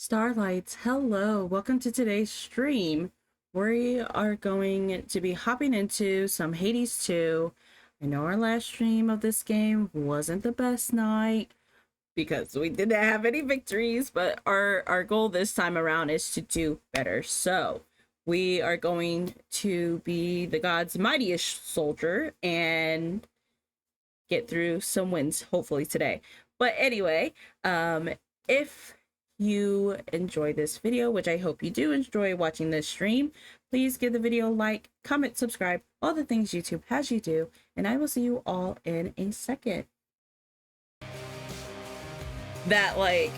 Starlights, hello. Welcome to today's stream. We are going to be hopping into some Hades 2. I know our last stream of this game wasn't the best night because we didn't have any victories, but our goal this time around is to do better. So we are going to be the god's mightiest soldier and get through some wins hopefully today. But anyway, if you enjoy this video, which I hope you do enjoy watching this stream, please give the video a like, comment, subscribe, all the things YouTube has you do, and I will see you all in a second. That, like,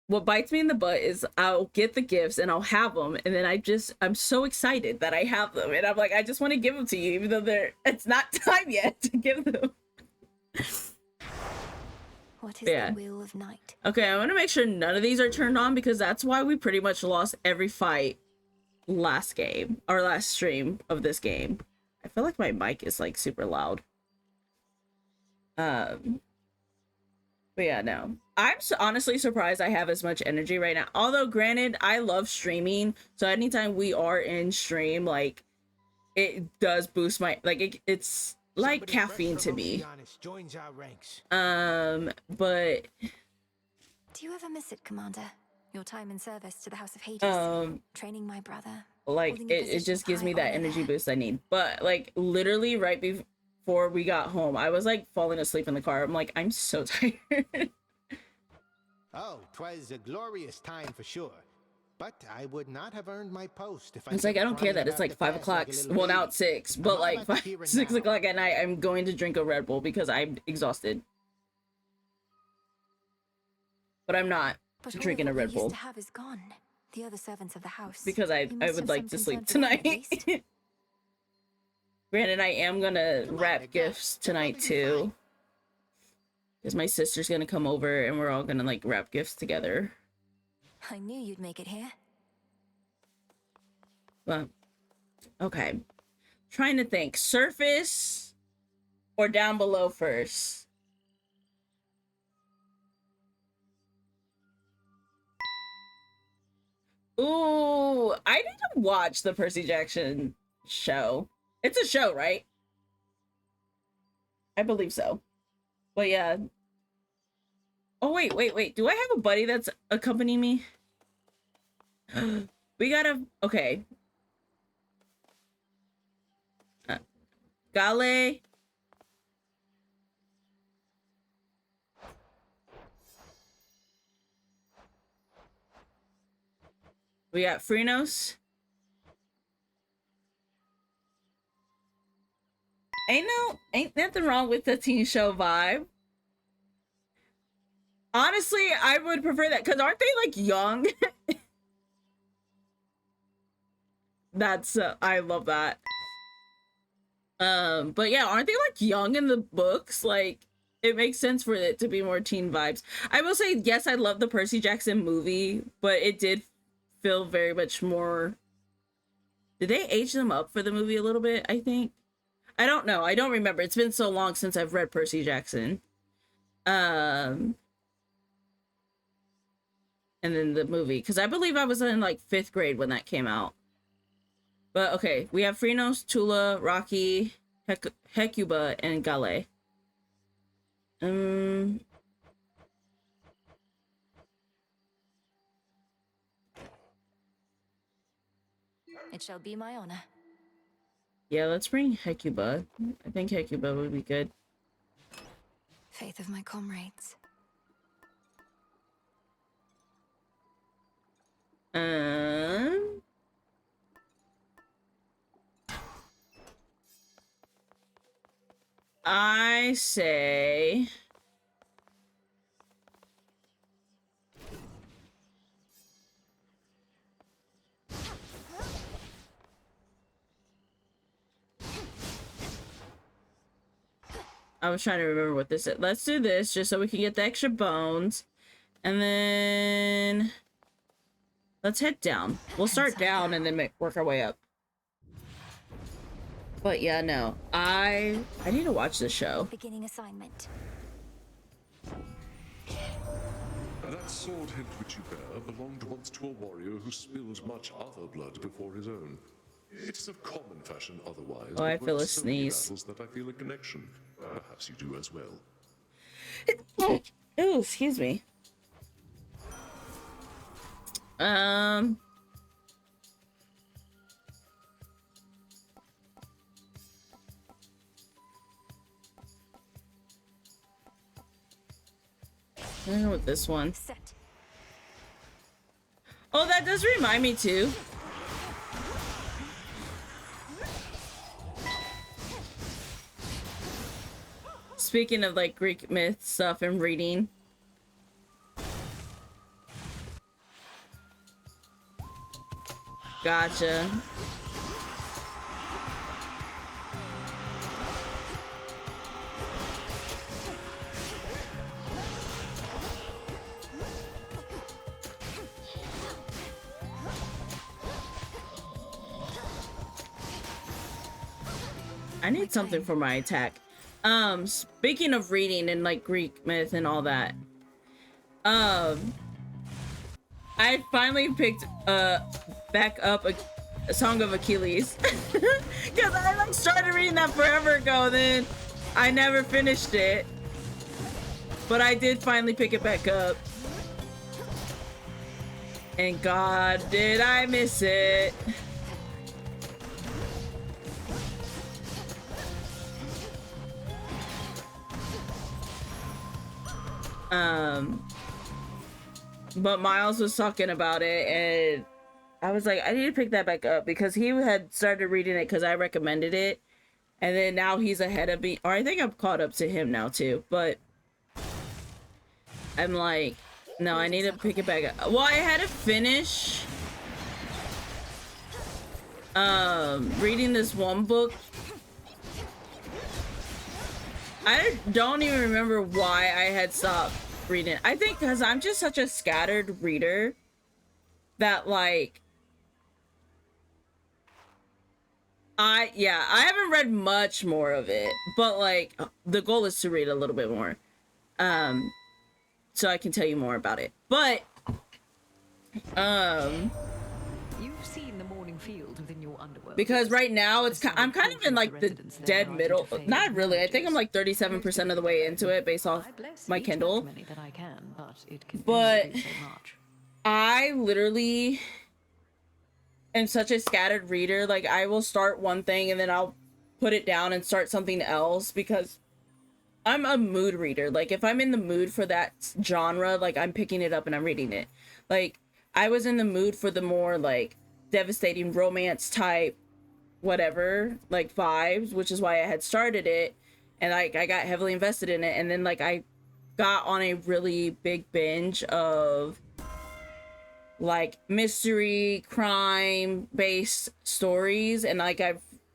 what bites me in the butt is I'll get the gifts and I'll have them, and then I'm so excited that I have them, and I'm like, I just want to give them to you, even though it's not time yet to give them. What is the Wheel of Night? Okay, I want to make sure none of these are turned on because that's why we pretty much lost every fight last game, or last stream of this game. I feel like my mic is like super loud. But yeah, no. I'm honestly surprised I have as much energy right now. Although, granted, I love streaming, so anytime we are in stream, like, it does boost my, like, it's like caffeine to me. But do you ever miss it, Commander? Your time in service to the House of Hades, training my brother. Like, it just gives me that energy boost I need. But like, literally right before we got home, I was like falling asleep in the car. I'm like, I'm so tired. Oh, 'twas a glorious time for sure. But I would not have earned my post if I. It's like, I don't care that it's like 5 o'clock. Well, now it's 6, but like 6 o'clock at night, I'm going to drink a Red Bull because I'm exhausted. But I'm not drinking a Red Bull. To have is gone. The other servants of the house. Because I would like to sleep tonight. Granted, I am gonna wrap gifts tonight too. Because my sister's gonna come over and we're all gonna like wrap gifts together. I knew you'd make it here. Well, okay. Trying to think. Surface or down below first? Ooh, I need to watch the Percy Jackson show. It's a show, right? I believe so. But yeah. Oh, wait. Do I have a buddy that's accompanying me? We gotta... Okay. Gale. We got Phrynos. Ain't nothing wrong with the teen show vibe. Honestly, I would prefer that, because aren't they like young? That's I love that. But yeah, aren't they like young in the books? Like, it makes sense for it to be more teen vibes. I will say, yes, I love the Percy Jackson movie, but it did feel very much more... Did they age them up for the movie a little bit, I think? I don't know. I don't remember. It's been so long since I've read Percy Jackson. And then the movie, because I believe I was in like 5th grade when that came out. But okay, we have Phrynos, Tula, Rocky, Hecuba, and Gale. It shall be my honor. Yeah, let's bring Hecuba. I think Hecuba would be good. Faith of my comrades. I say... I was trying to remember what this is. Let's do this just so we can get the extra bones. And then... let's head down. We'll start down and then work our way up. But yeah, no. I need to watch this show. Beginning assignment. That sword hilt which you bear belonged once to a warrior who spilled much other blood before his own. It is of common fashion otherwise, Oh, I but feel a with so many sneeze. battles that I feel a connection. Perhaps you do as well. Oh, excuse me. I don't know what this one. Set. Oh, that does remind me too. Speaking of like Greek myth stuff and reading. Gotcha. I need something for my attack. Speaking of reading and like Greek myth and all that, I finally picked back up a Song of Achilles because I like started reading that forever ago, then I never finished it, but I did finally pick it back up, and God, did I miss it. But Miles was talking about it, and I was like, I need to pick that back up because he had started reading it because I recommended it, and then now he's ahead of me, or I think I'm caught up to him now too, but I'm like, no, I need to pick it back up. Well, I had to finish reading this one book. I don't even remember why I had stopped reading. I think because I'm just such a scattered reader that like I haven't read much more of it, but like the goal is to read a little bit more so I can tell you more about it. But You've seen the morning field within your underworld. because right now I'm kind of in like the dead middle. Not really. I think I'm like 37% of the way into it based off my Kindle. But I literally am such a scattered reader. Like I will start one thing and then I'll put it down and start something else because I'm a mood reader. Like if I'm in the mood for that genre, like I'm picking it up and I'm reading it. Like I was in the mood for the more like devastating romance type whatever like vibes, which is why I had started it, and like I got heavily invested in it, and then like I got on a really big binge of like mystery crime based stories, and like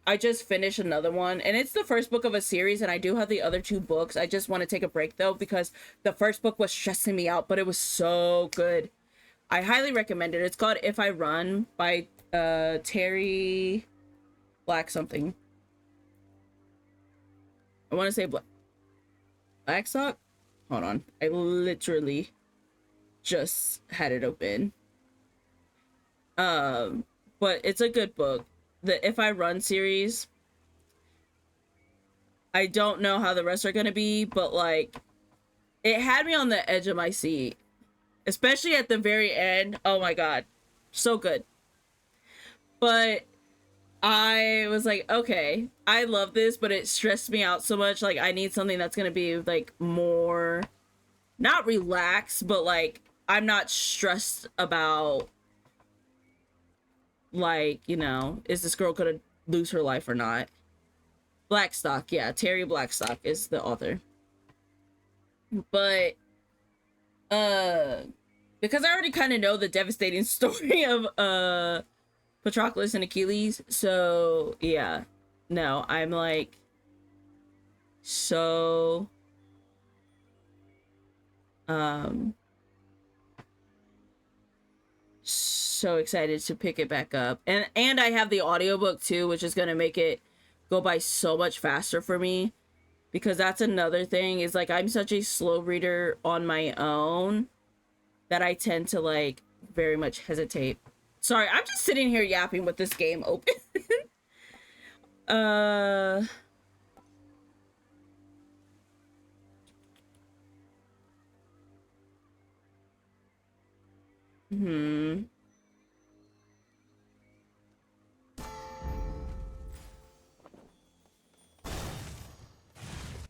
I just finished another one, and it's the first book of a series, and I do have the other two books. I just want to take a break though because the first book was stressing me out, but it was so good. I highly recommend it. It's called If I Run by Terry Black something. I want to say Blackstock. Hold on. I literally just had it open. But it's a good book. The If I Run series. I don't know how the rest are going to be, but like it had me on the edge of my seat. Especially at the very end. Oh my god. So good. But I was like, okay, I love this, but it stressed me out so much. Like, I need something that's gonna be like more, not relaxed, but like I'm not stressed about like, you know, is this girl gonna lose her life or not? Blackstock, yeah, Terry Blackstock is the author. But because I already kind of know the devastating story of Patroclus and Achilles, so yeah, no, I'm like so so excited to pick it back up, and I have the audiobook too, which is gonna make it go by so much faster for me, because that's another thing is like I'm such a slow reader on my own that I tend to like very much hesitate. Sorry, I'm just sitting here yapping with this game open.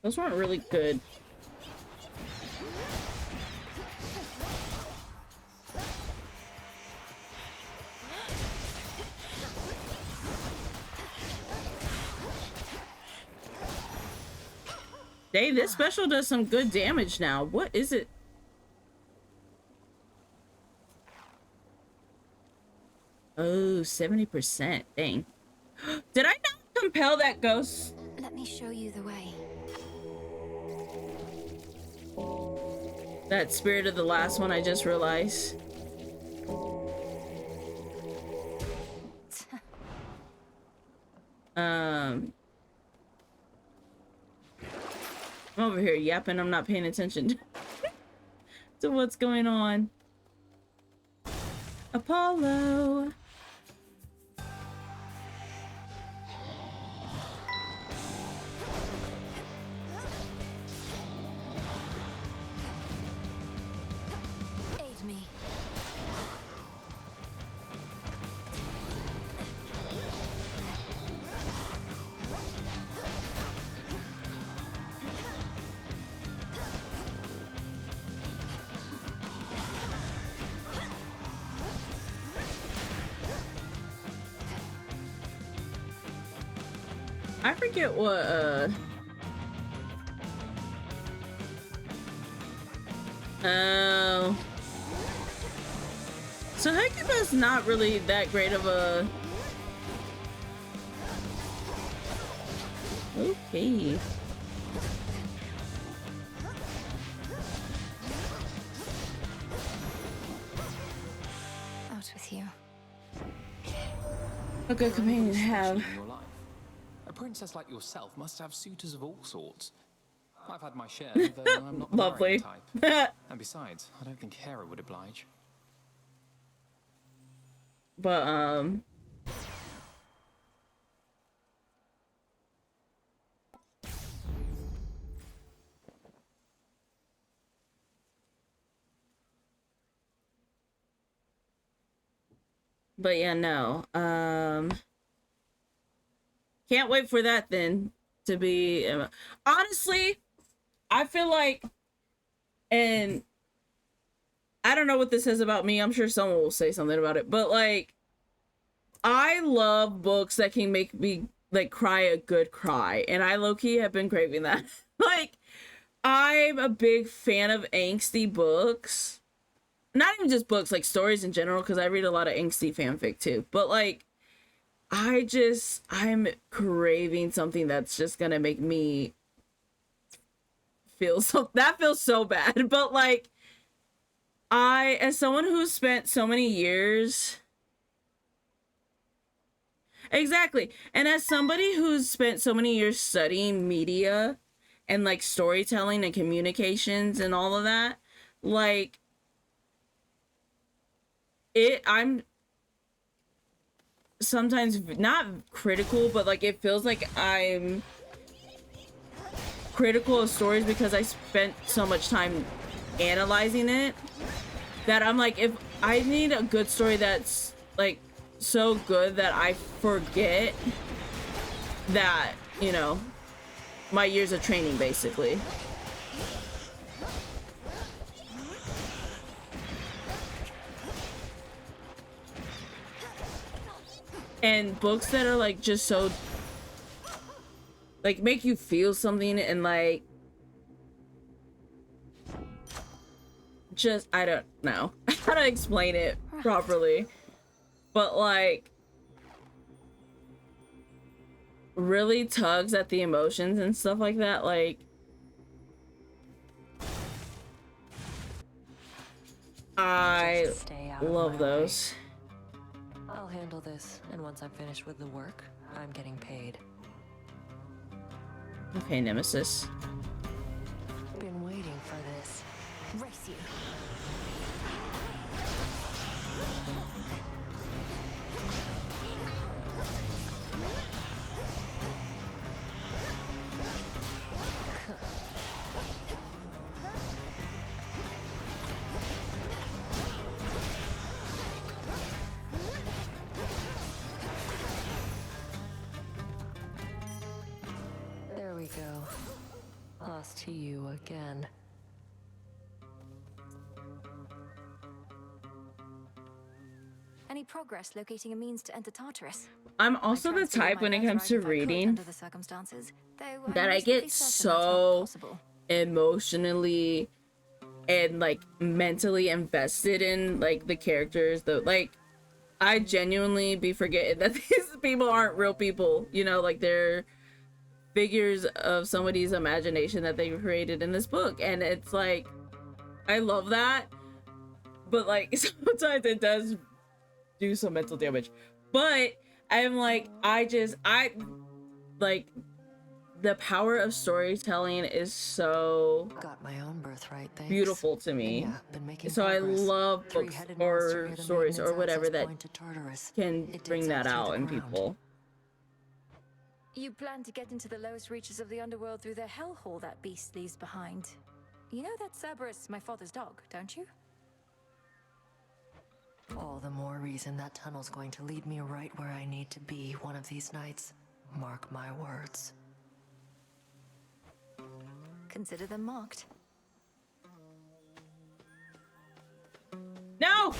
Those weren't really good. Dang, this special does some good damage now. What is it? Oh, 70%. Dang. Did I not compel that ghost? Let me show you the way. That spirit of the last one, I just realized. I'm over here yapping. I'm not paying attention to what's going on. Apollo. Aid me. I forget what, oh. So Hecuba's not really that great of a... Okay. Out with you. A good companion to have. In your life. A princess like yourself must have suitors of all sorts. I've had my share, though I'm not the Lovely. marrying type. And besides, I don't think Hera would oblige. But, but yeah, no. Can't wait for that then to be... honestly, I feel like... And I don't know what this says about me. I'm sure someone will say something about it. But, like, I love books that can make me, like, cry a good cry. And I low-key have been craving that. Like, I'm a big fan of angsty books. Not even just books, like stories in general, because I read a lot of angsty fanfic too. But like, I'm craving something that's just gonna make me feel so, that feels so bad. But like, as someone who's spent so many years, exactly, and as somebody who's spent so many years studying media and like storytelling and communications and all of that, like, I'm sometimes not critical, but like it feels like I'm critical of stories because I spent so much time analyzing it, that I'm like, if I need a good story that's like so good that I forget that, you know, my years of training basically. And books that are like just so like make you feel something and like just, I don't know how to explain it properly, but like really tugs at the emotions and stuff like that. Like I love those. I'll handle this, and once I'm finished with the work, I'm getting paid. Okay, Nemesis. Been waiting for this. Race you. again. Any progress locating a means to enter Tartarus? I'm I also the transfigured type my when it comes birthright to if I could reading under the circumstances, though I'm that I reasonably get certain that's not so possible. emotionally and like mentally invested in like the characters, though. Like, I genuinely be forgetting that these people aren't real people, you know, like they're figures of somebody's imagination that they created in this book. And it's like, I love that, but like sometimes it does do some mental damage. But I'm like, I like, the power of storytelling is so Got my own birthright, thanks. beautiful to me. Yeah, been making So I progress. love books Three-headed monster or near the stories or maintenance whatever access that point to Tartarus. can It bring digs that through out the in ground. people. You plan to get into the lowest reaches of the underworld through the hellhole that beast leaves behind. You know that Cerberus is my father's dog, don't you? All the more reason that tunnel's going to lead me right where I need to be one of these nights. Mark my words. Consider them marked. No!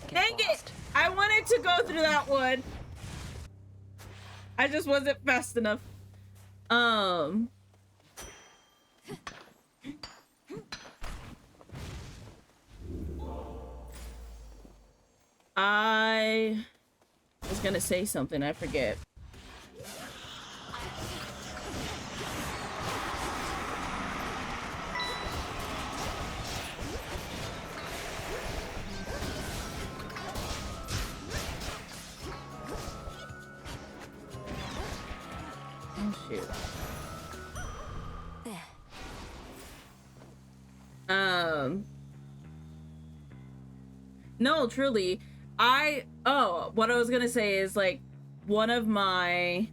Get Dang it! lost. I wanted to go through that one. I just wasn't fast enough. I was gonna say something, I forget. Oh shoot. There. No, truly. What I was gonna say is like one of my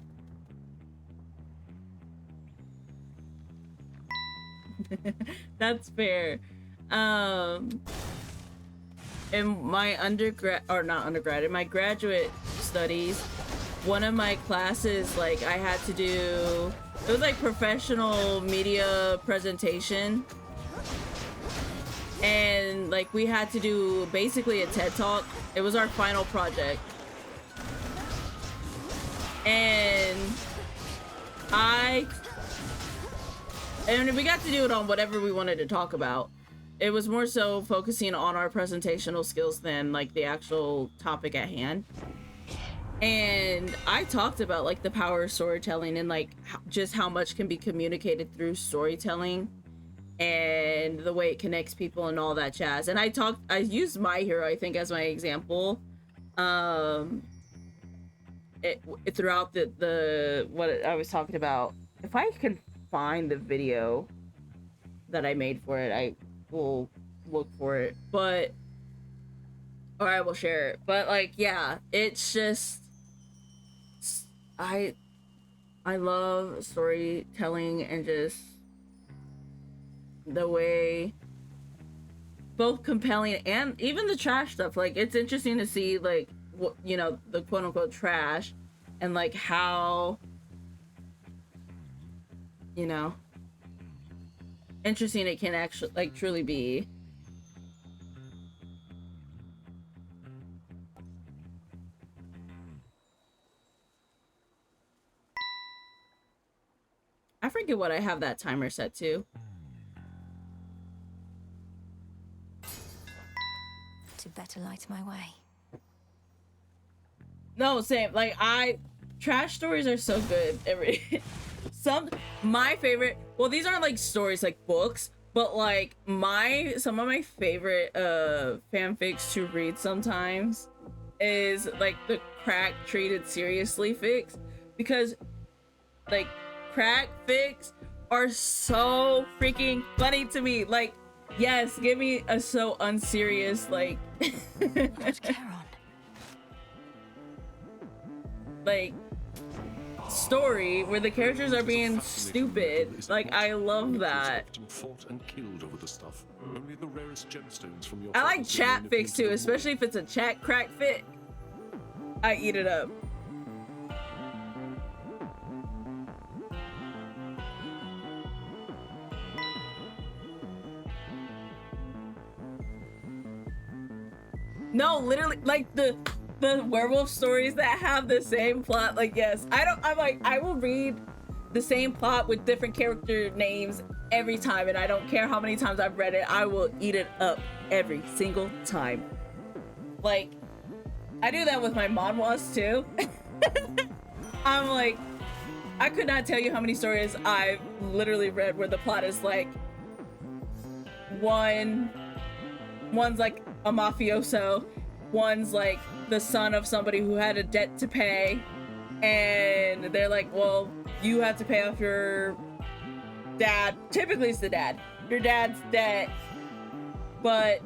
that's fair. In my undergrad, or not undergrad, in my graduate studies, one of my classes, like I had to do, it was like professional media presentation. And like we had to do basically a TED Talk. It was our final project. And we got to do it on whatever we wanted to talk about. It was more so focusing on our presentational skills than like the actual topic at hand. And I talked about like the power of storytelling and like just how much can be communicated through storytelling and the way it connects people and all that jazz. And I used My Hero, I think, as my example. Throughout the what I was talking about. If I can find the video that I made for it, I will look for it. Or I will share it. But like, yeah, it's just, I love storytelling and just the way, both compelling and even the trash stuff. Like, it's interesting to see like what, you know, the quote unquote trash and like how, you know, interesting it can actually like truly be. I forget what I have that timer set to. To better light my way. No, same. Like, trash stories are so good. My favorite, well, these aren't like stories, like books, but like some of my favorite fanfics to read sometimes is like the crack treated seriously fics, because like crack fics are so freaking funny to me. Like, yes, give me a so unserious like like story where the characters are being stupid. Like, I love that. Fought and killed over the stuff. Only the rarest gemstones from your I like chat fics too, especially if it's a chat crack fic. I eat it up. No, literally, like the werewolf stories that have the same plot. Like, yes, I'm like, I will read the same plot with different character names every time, and I don't care how many times I've read it. I will eat it up every single time. Like, I do that with my manhwas too. I'm like, I could not tell you how many stories I've literally read where the plot is like, one's like a mafioso, one's like the son of somebody who had a debt to pay, and they're like, well, you have to pay off your dad. Typically it's the dad. Your dad's debt, but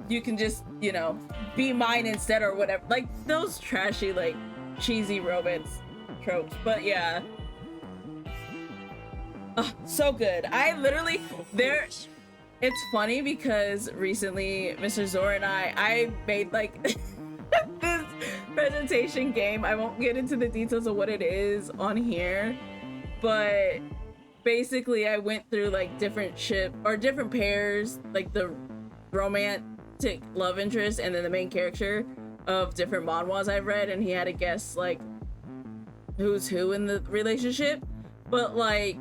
you can just, you know, be mine instead or whatever. Like those trashy, like cheesy romance tropes. But yeah. So good. I literally, it's funny because recently Mr. Zor and I made like this presentation game. I won't get into the details of what it is on here, but basically I went through like different different pairs, like the romantic love interest and then the main character of different manhwas I've read, and he had to guess like who's who in the relationship. But like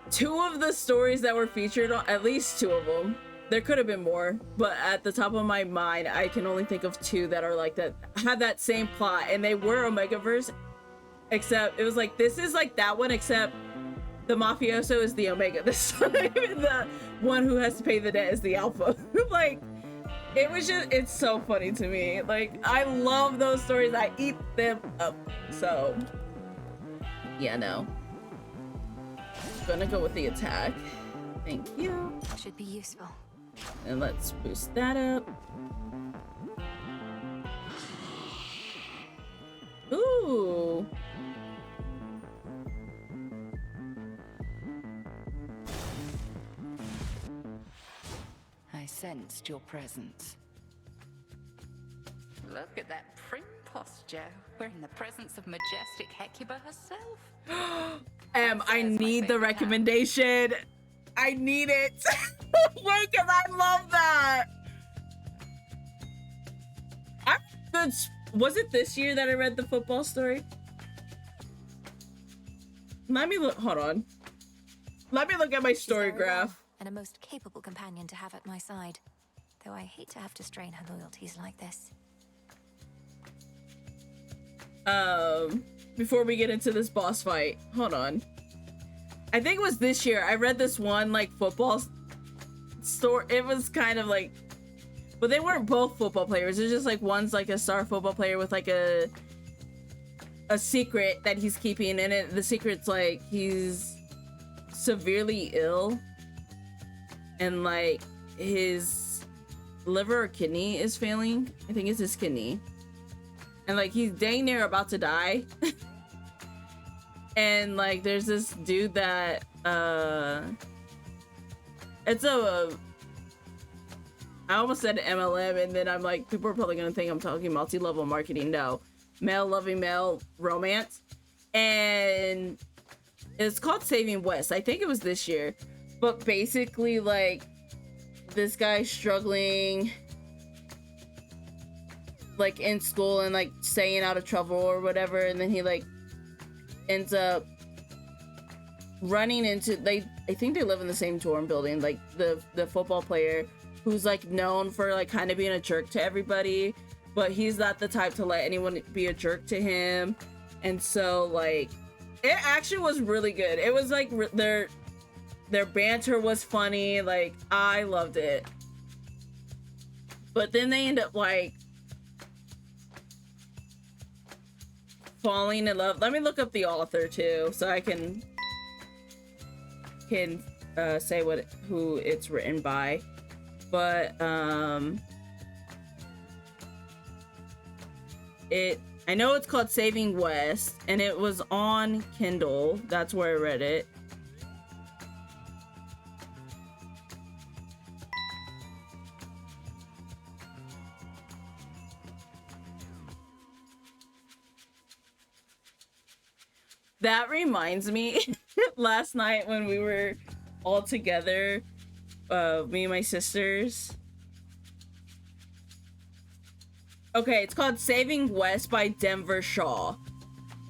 two of the stories that were featured on, at least two of them, there could have been more, but at the top of my mind I can only think of two that are like that, have that same plot, and they were Omegaverse, except it was like, this is like that one, except the mafioso is the Omega this time and the one who has to pay the debt is the Alpha. Like, it was just, it's so funny to me. Like, I love those stories. I eat them up. So yeah, no, gonna go with the attack. Thank you. Should be useful. And let's boost that up. Ooh. I sensed your presence. Look at that prim posture. We're in the presence of majestic Hecuba herself. I need the recommendation. I need it. Wait, because I love that. Was it this year that I read the football story? Let me look. Hold on. Let me look at my story She's very well, graph. and a most capable companion to have at my side. Though I hate to have to strain her loyalties like this. Before we get into this boss fight, hold on. I think it was this year. I read this one like football story. It was kind of like, but they weren't both football players. It's just like one's like a star football player with like a secret that he's keeping, and the secret's like he's severely ill, and like his liver or kidney is failing. I think it's his kidney, and like he's dang near about to die. And like there's this dude that it's I almost said MLM, and then I'm like, people are probably gonna think I'm talking multi-level marketing. No, male loving male romance, and it's called Saving West. I think it was this year, but basically like this guy's struggling like in school and like staying out of trouble or whatever, and then he like ends up running into, I think they live in the same dorm building, like the football player who's like known for like kind of being a jerk to everybody, but he's not the type to let anyone be a jerk to him. And so like it actually was really good. It was like their banter was funny, like I loved it. But then they end up like falling in love. Let me look up the author too, so I can say who it's written by. But I know it's called Saving West, and it was on Kindle. That's where I read it. That reminds me, last night when we were all together, me and my sisters, Okay, it's called Saving West by Denver Shaw.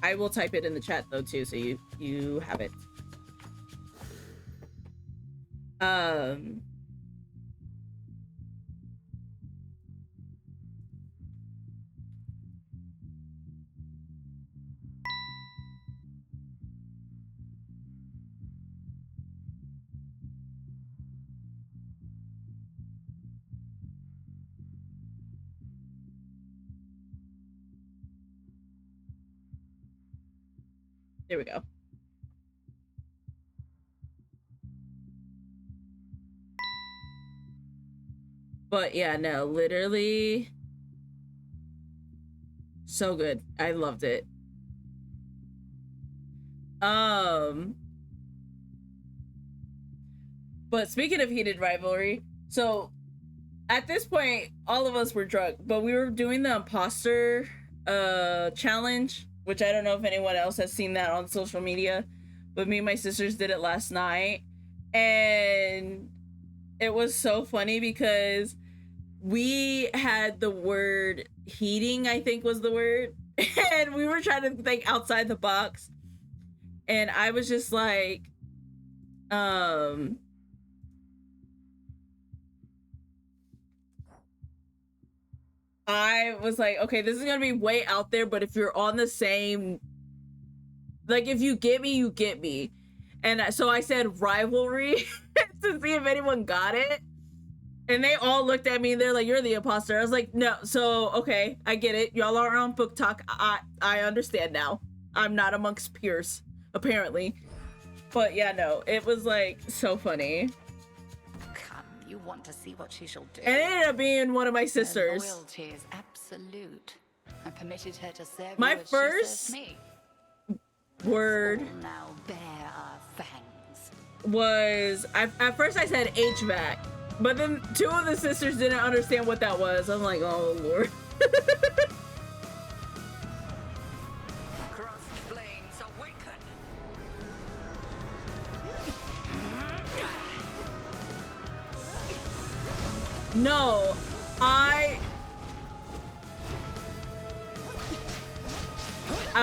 I will type it in the chat though too, so you have it. There we go. But yeah, no, literally so good. I loved it. But speaking of heated rivalry, so at this point, all of us were drunk, but we were doing the imposter challenge, which I don't know if anyone else has seen that on social media, but me and my sisters did it last night, and it was so funny because we had the word heating, I think was the word, and we were trying to think outside the box, and I was just like, I was like, okay, this is gonna be way out there, but if you're on the same, like, if you get me, you get me. And so I said rivalry to see if anyone got it. And they all looked at me and they're like, you're the imposter. I was like, no, so, okay, I get it. Y'all are on book talk. I understand now. I'm not amongst peers, apparently. But yeah, no, it was like so funny. Come, you want to see what she shall do. And it ended up being one of my Her sisters. loyalty is absolute. I permitted her to serve My you as first she served me. word Now bear our fangs. was, at first I said HVAC, but then two of the sisters didn't understand what that was. I'm like, oh Lord. Crossed flames awaken. No, I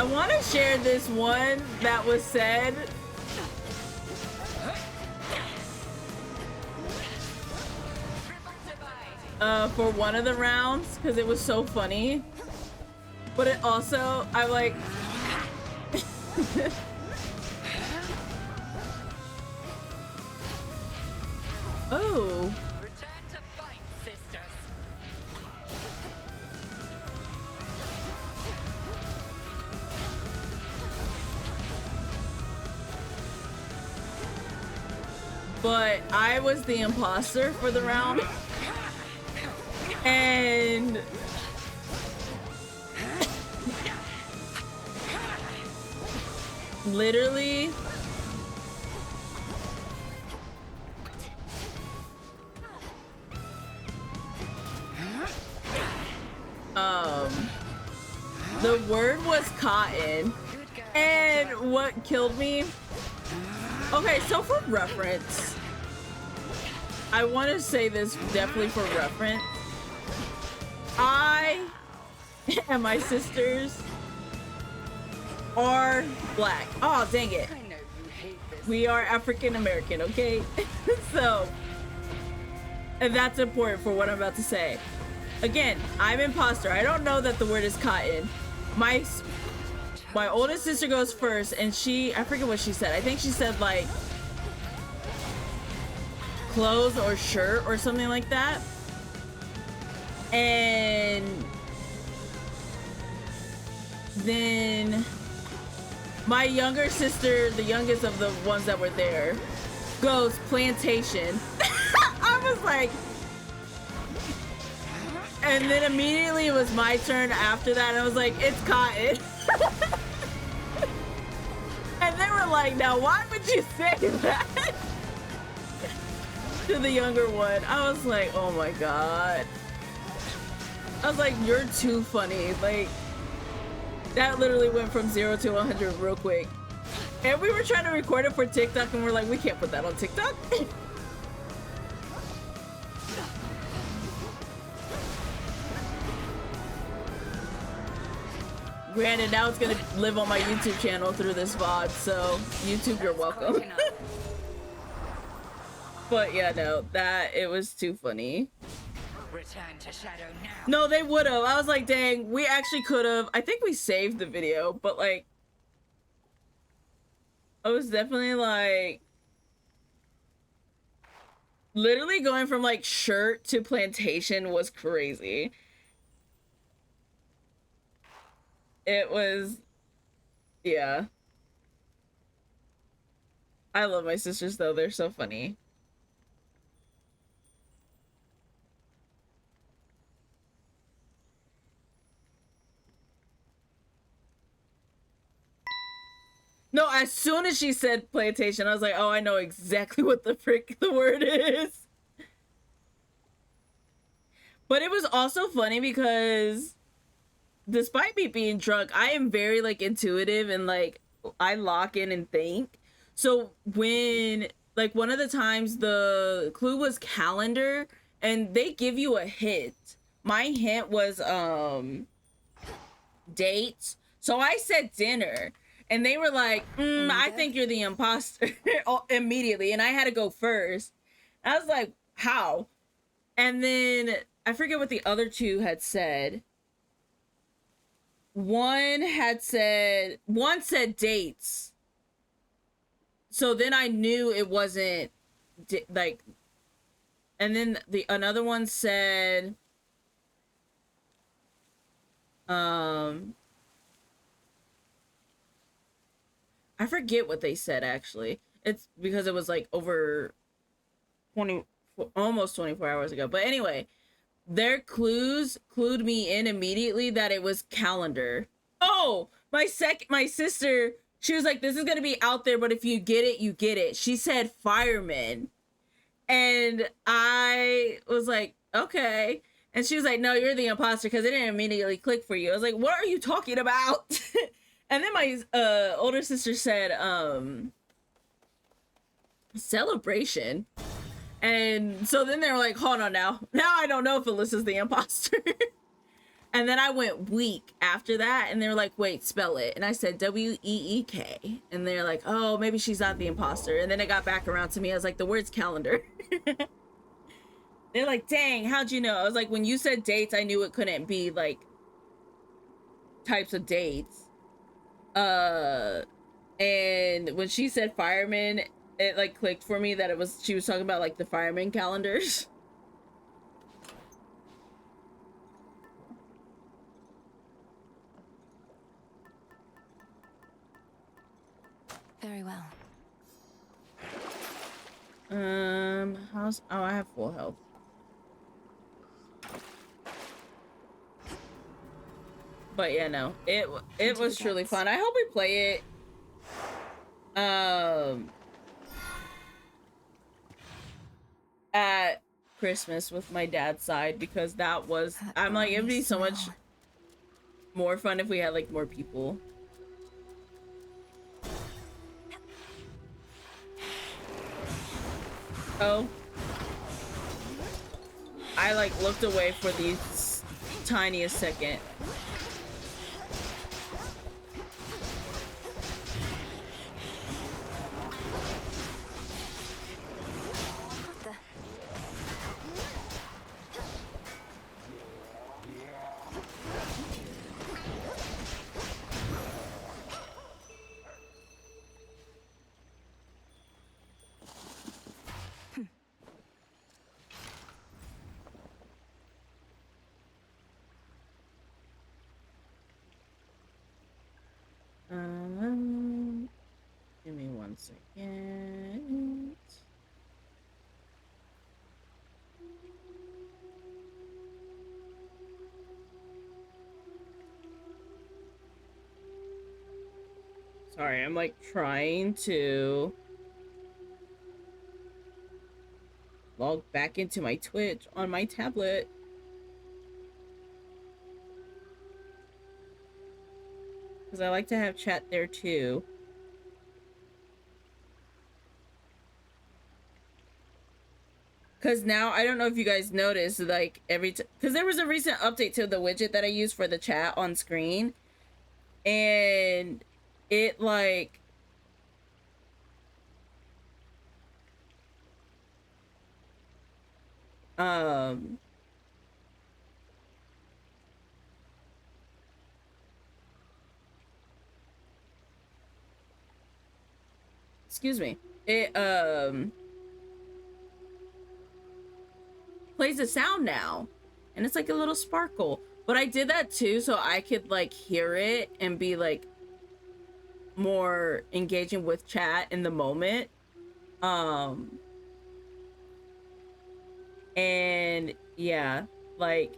want to share this one that was said. For one of the rounds, because it was so funny. But it also, I like... Oh. Return to fight, sisters. But I was the imposter for the round. And literally the word was cotton. And what killed me, okay, so for reference, I want to say this definitely for reference. I and my sisters are black. Oh, dang it. I know you hate this. We are African American, okay? So, and that's important for what I'm about to say. Again, I'm imposter. I don't know that the word is cotton. My oldest sister goes first, and I forget what she said. I think she said like clothes or shirt or something like that. And then my younger sister, the youngest of the ones that were there, goes plantation. I was like, and then immediately it was my turn after that. And I was like, it's cotton. And they were like, now why would you say that? To the younger one. I was like, oh my God. I was like, you're too funny. Like, that literally went from 0 to 100 real quick. And we were trying to record it for TikTok, and we're like, we can't put that on TikTok. Granted, now it's gonna live on my YouTube channel through this VOD, so YouTube, you're welcome. Quite enough. But yeah, no, it was too funny. Return to Shadow now. No, they would have. I was like, dang, we actually could have. I think we saved the video, but like, I was definitely like, literally going from like shirt to plantation was crazy. It was, yeah. I love my sisters though, they're so funny. No, as soon as she said plantation, I was like, oh, I know exactly what the frick the word is. But it was also funny because despite me being drunk, I am very like intuitive and like I lock in and think. So when like one of the times the clue was calendar and they give you a hint. My hint was dates. So I said dinner. And they were like, I think you're the imposter immediately. And I had to go first. I was like, how? And then I forget what the other two had said. One said dates. So then I knew it wasn't like, and then another one said, I forget what they said actually. It's because it was like over almost 24 hours ago. But anyway, their clues clued me in immediately that it was calendar. Oh, my sister, she was like, this is gonna be out there, but if you get it, you get it. She said fireman. And I was like, okay. And she was like, no, you're the imposter because it didn't immediately click for you. I was like, what are you talking about? And then my older sister said, celebration. And so then they were like, hold on now. Now I don't know if Alyssa's the imposter. And then I went weak after that. And they were like, wait, spell it. And I said W-E-E-K. And they're like, oh, maybe she's not the imposter. And then it got back around to me. I was like, the word's calendar. They're like, dang, how'd you know? I was like, when you said dates, I knew it couldn't be like types of dates. And when she said fireman, it like clicked for me that she was talking about like the fireman calendars. Very well. I have full health. But yeah, no, it was truly fun. I hope we play it at Christmas with my dad's side, because I'm like, it'd be so much more fun if we had like more people. Oh, I like looked away for the tiniest second. Give me 1 second. Sorry, I'm like trying to log back into my Twitch on my tablet. Because I like to have chat there too. Because now, I don't know if you guys noticed, like, because there was a recent update to the widget that I use for the chat on screen. And it like um excuse me, it plays a sound now, and it's like a little sparkle. But I did that too so I could like hear it and be like more engaging with chat in the moment. And yeah, like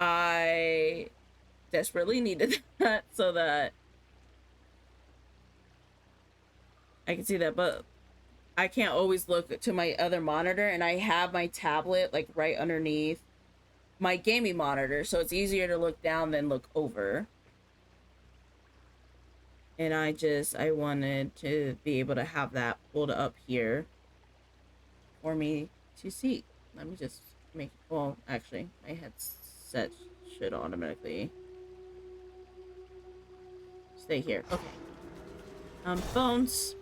I desperately needed that so that I can see that, but I can't always look to my other monitor, and I have my tablet like right underneath my gaming monitor, so it's easier to look down than look over. And I wanted to be able to have that pulled up here for me to see. Let me just make, well, actually, my headset should automatically stay here. Okay. Phones.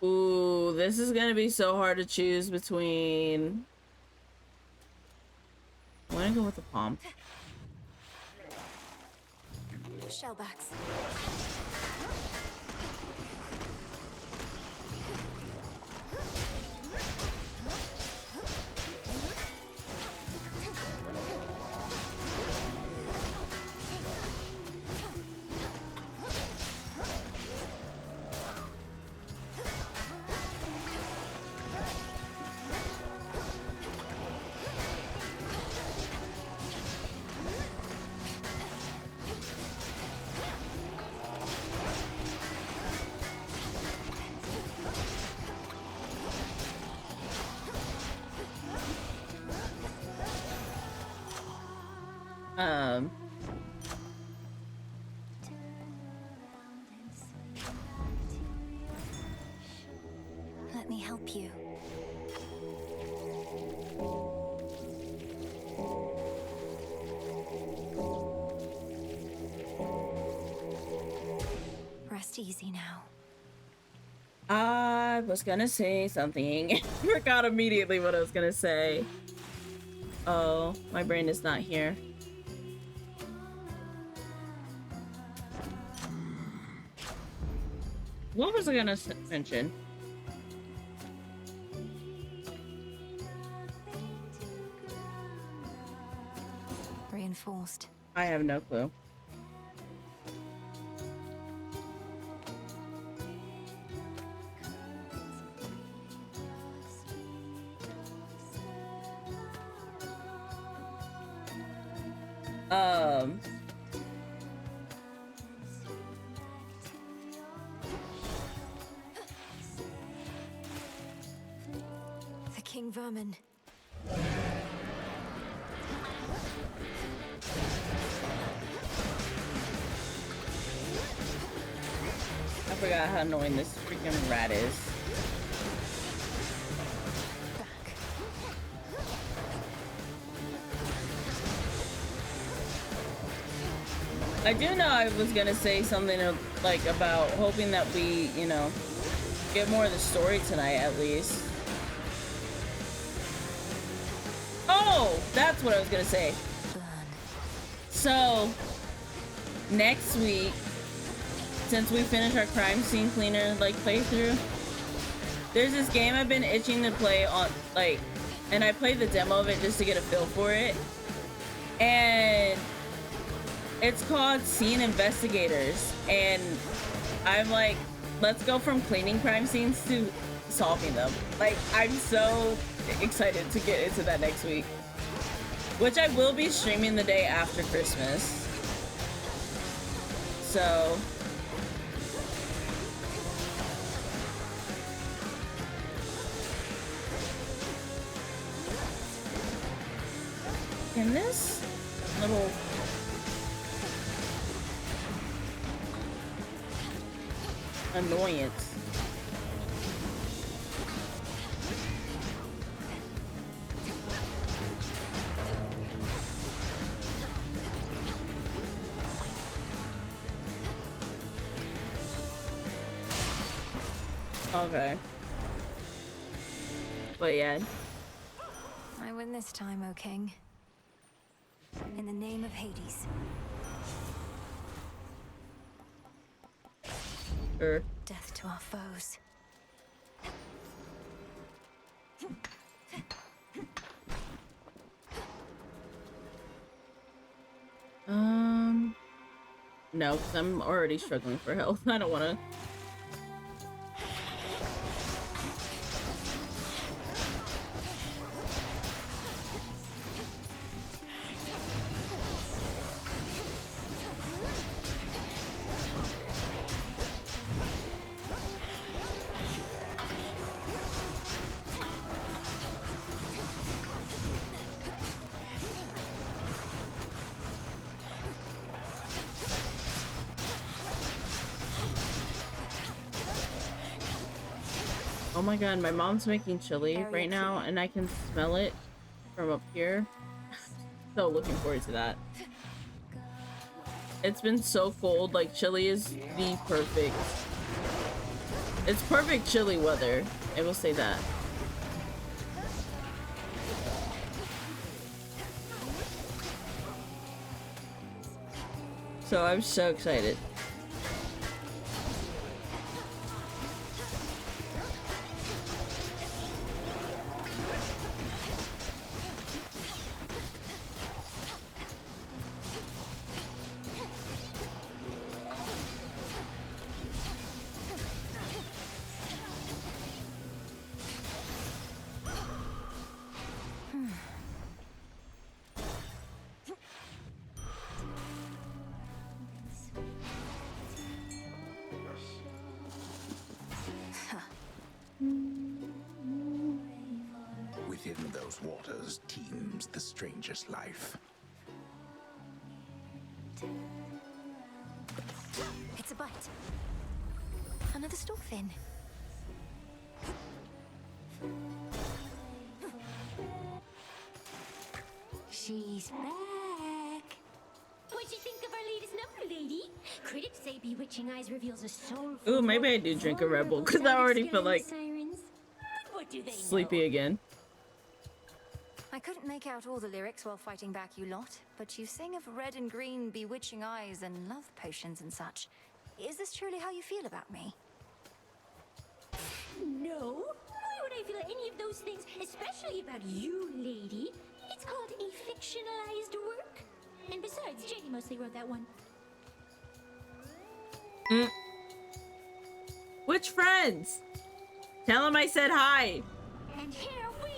Ooh, this is gonna be so hard to choose between. I wanna go with the palm. Shellbacks. Let me help you. Rest easy now. I was gonna say something. Forgot immediately what I was gonna say. Oh, my brain is not here. What was I gonna mention? Reinforced. I have no clue. The King Vermin. I forgot how annoying this freaking rat is. Back. I do know I was gonna say something like about hoping that we, you know, get more of the story tonight at least. Oh, that's what I was gonna say. So, next week, since we finish our crime scene cleaner like playthrough, there's this game I've been itching to play on, like, and I played the demo of it just to get a feel for it. And it's called Scene Investigators, and I'm like, let's go from cleaning crime scenes to solving them. Like, I'm so excited to get into that next week, which I will be streaming the day after Christmas. So Can this little annoyance. Okay. But yeah. I win this time, O King. In the name of Hades. Sure. Death to our foes. No, 'cause I'm already struggling for health. I don't want to. Oh my god, my mom's making chili right now, and I can smell it from up here. So looking forward to that. It's been so cold, like chili is the perfect. It's perfect chili weather, I will say that. So I'm so excited. Within those waters teems the strangest life. It's a bite. Another storefin. She's back. What'd you think of our latest number, lady? Critics say Bewitching Eyes reveals a soulful... Ooh, maybe I do drink a Red Bull because I already feel like What do they sleepy know? again. I couldn't make out all the lyrics while fighting back you lot, but you sing of red and green bewitching eyes and love potions and such. Is this truly how you feel about me? No. Why would I feel any of those things, especially about you, lady? It's called a fictionalized work. And besides, Janie mostly wrote that one. Which friends? Tell them I said hi. And here we go!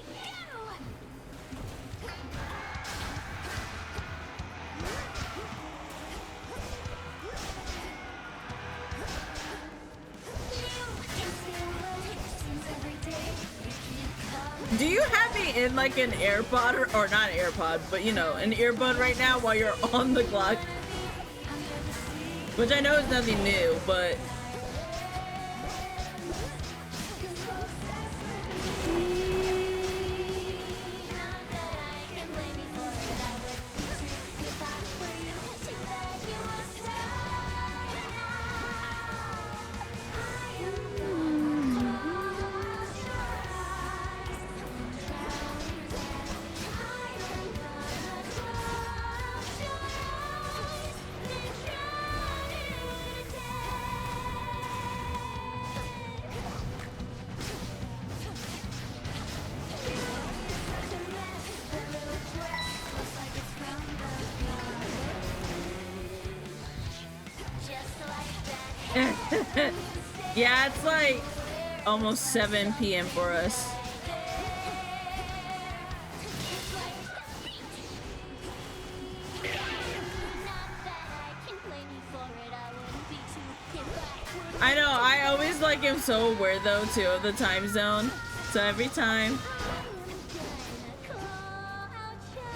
Do you have me in like an AirPod or not AirPod, but you know, an earbud right now while you're on the clock? Which I know is nothing new, but yeah, it's like almost 7 p.m. for us. I know, I always like am so aware though too of the time zone. So every time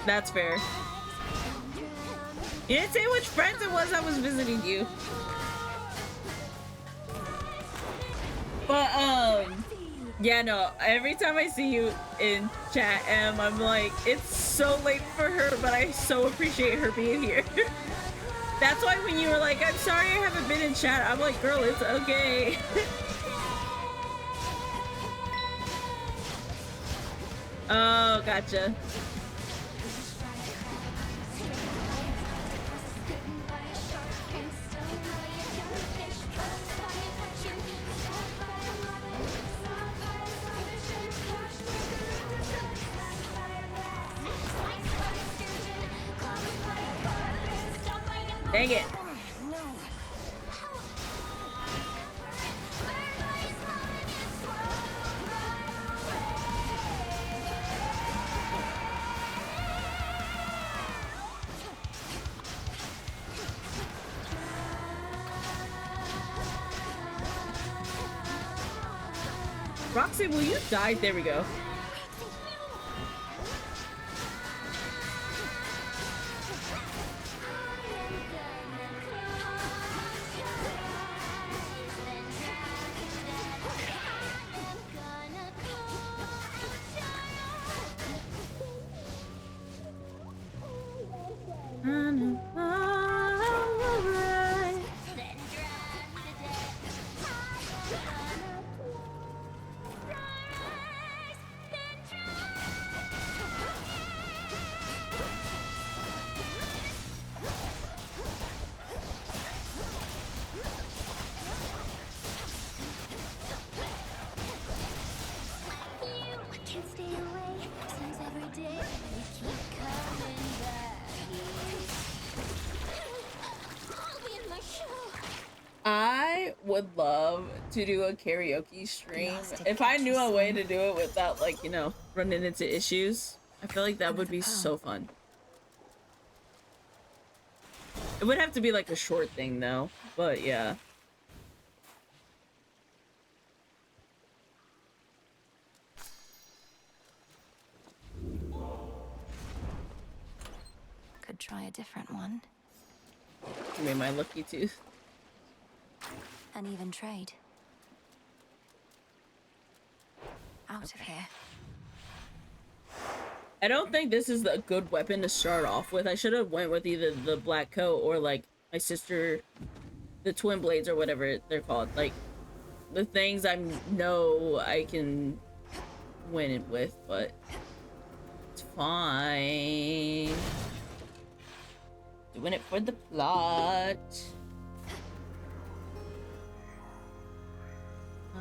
That's fair. You didn't say which friends it was I was visiting you. But, yeah, no, every time I see you in chat, I'm like, it's so late for her, but I so appreciate her being here. That's why when you were like, I'm sorry I haven't been in chat, I'm like, girl, it's okay. Oh, gotcha. Dang it. Roxy, will you die? There we go. I would love to do a karaoke stream if I knew a way to do it without, like, you know, running into issues. I feel like that would be so fun. It would have to be like a short thing though, but yeah. Could try a different one. Give me my lucky tooth. An even trade. Out of here. I don't think this is a good weapon to start off with. I should have went with either the black coat or like my sister, the twin blades or whatever they're called. Like the things I know I can win it with, but it's fine. Doing it for the plot.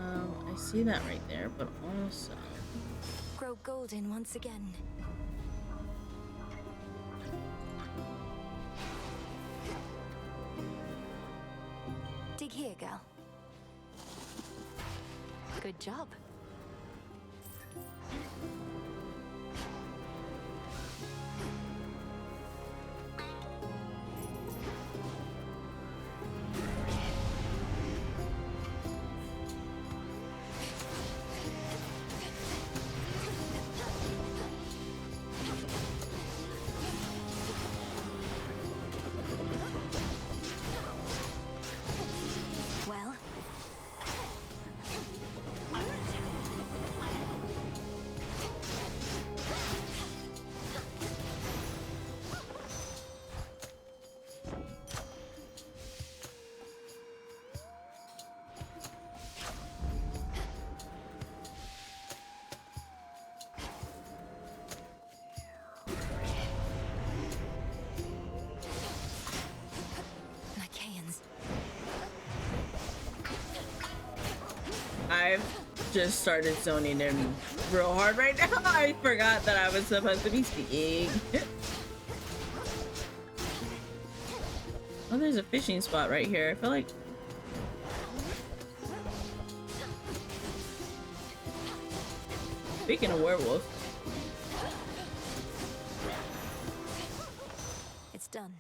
I see that right there, but also Grow golden once again. Dig here, girl. Good job. Well, Lycaeans. I've just started zoning in real hard right now. I forgot that I was supposed to be speaking. Oh, there's a fishing spot right here. I feel like speaking of werewolves. It's done.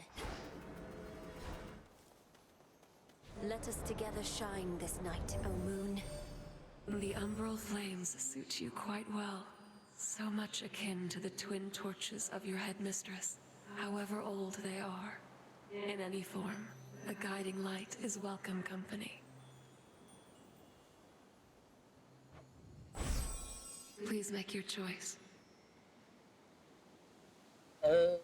Let us together shine this night, O moon. The umbral flames suit you quite well. So much akin to the twin torches of your headmistress, however old they are. In any form, a guiding light is welcome company. Please make your choice. Oh.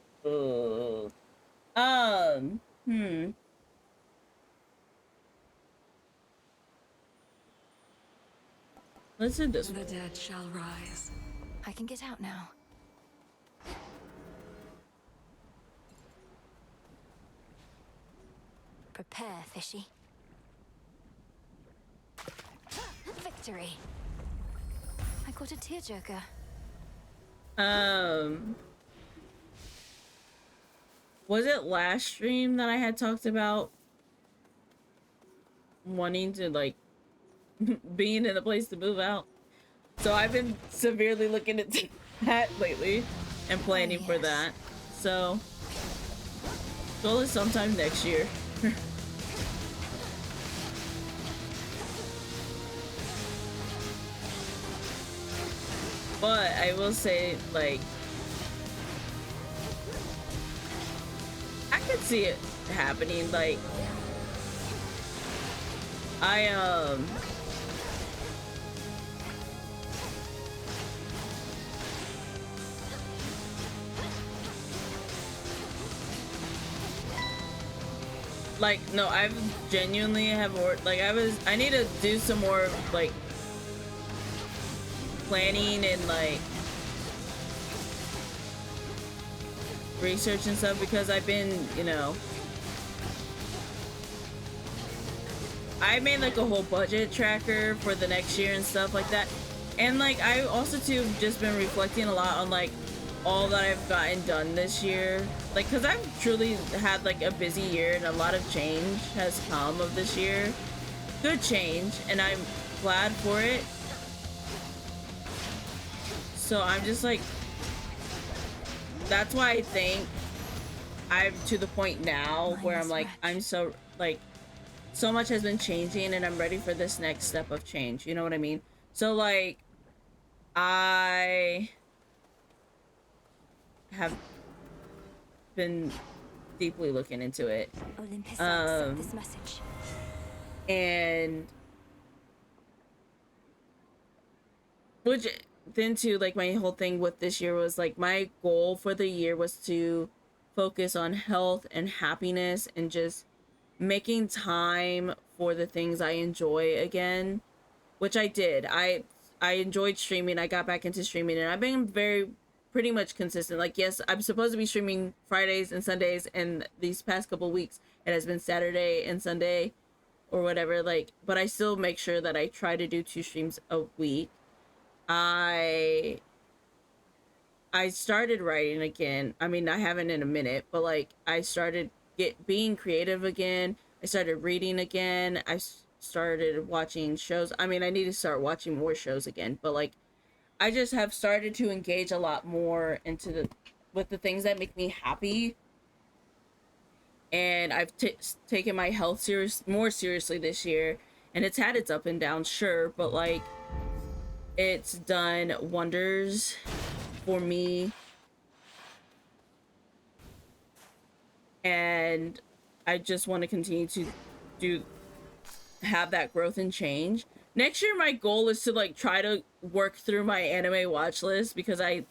Let's do this one. The dead shall rise. I can get out now. Prepare, fishy. Victory! I got a tearjerker. Was it last stream that I had talked about wanting to like being in a place to move out? So I've been severely looking at that lately and planning for that. So goal is sometime next year. But I will say, like, I could see it happening. Like, like, no, I've genuinely have worked, like, I need to do some more, like, planning and, like, research and stuff, because I've been, you know, I made, like, a whole budget tracker for the next year and stuff like that. And, like, I also, too, have just been reflecting a lot on, like, all that I've gotten done this year. Like, because I've truly had, like, a busy year and a lot of change has come of this year. Good change, and I'm glad for it. So I'm just, like, that's why I think I'm to the point now where I'm, like, I'm so, like, so much has been changing and I'm ready for this next step of change. You know what I mean? So, like, I have been deeply looking into it. Olympus sent this message. And which then too, like, my whole thing with this year was, like, my goal for the year was to focus on health and happiness and just making time for the things I enjoy again, which I did. I enjoyed streaming. I got back into streaming and I've been pretty much consistent. Like, yes, I'm supposed to be streaming Fridays and Sundays, and these past couple weeks it has been Saturday and Sunday or whatever, like, but I still make sure that I try to do 2 streams a week. I started writing again. I mean, I haven't in a minute, but, like, I started being creative again. I started reading again. I started watching shows. I mean, I need to start watching more shows again, but, like, I just have started to engage a lot more with the things that make me happy. And I've taken my health more seriously this year, and it's had its up and downs, sure, but, like, it's done wonders for me. And I just want to continue to have that growth and change. Next year, my goal is to, like, try to work through my anime watch list, because that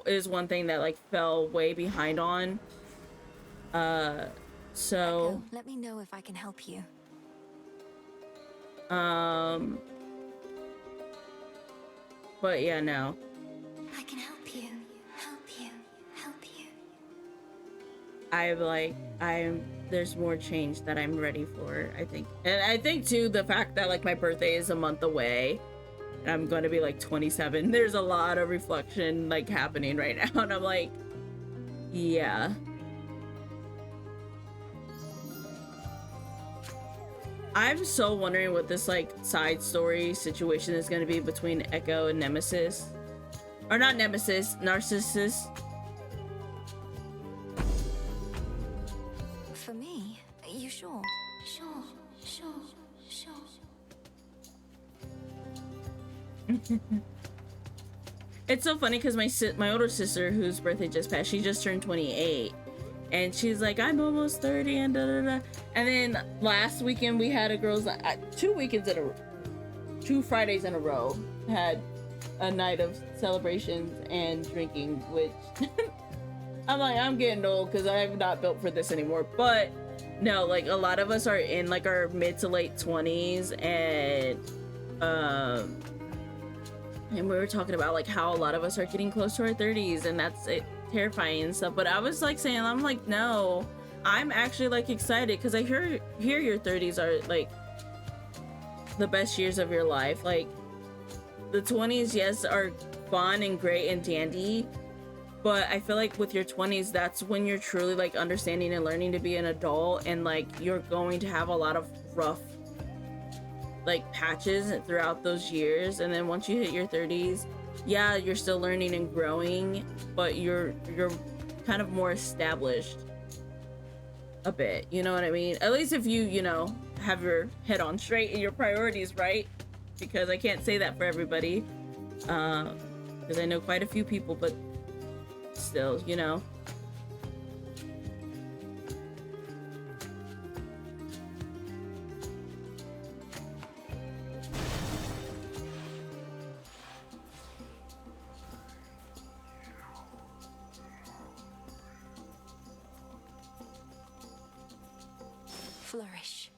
is one thing that, like, fell way behind on. So Echo, let me know if I can help you. But yeah, no. I can help you. Help you. Help you. There's more change that I'm ready for, I think. And I think, too, the fact that, like, my birthday is a month away, and I'm going to be, like, 27, there's a lot of reflection, like, happening right now. And I'm like, yeah. I'm so wondering what this, like, side story situation is going to be between Echo and Nemesis. Or not Nemesis, Narcissus. For me? You sure? Sure. It's so funny because my older sister, whose birthday just passed, she just turned 28, and she's like, I'm almost 30, and da da da. And then last weekend we had a girls' 2 Fridays in a row had a night of celebrations and drinking, which I'm like, I'm getting old because I'm not built for this anymore. But no, like a lot of us are in like our mid to late 20s, and we were talking about like how a lot of us are getting close to our 30s, and that's it, terrifying and stuff. But I was like saying, I'm like, no, I'm actually like excited because I hear your 30s are like the best years of your life. Like the 20s, yes, are fun and great and dandy, but I feel like with your 20s, that's when you're truly like understanding and learning to be an adult, and like you're going to have a lot of rough like patches throughout those years. And then once you hit your 30s, yeah, you're still learning and growing, but you're kind of more established a bit, you know what I mean? At least if you know, have your head on straight and your priorities right, because I can't say that for everybody, because I know quite a few people, but still, you know. Flourish.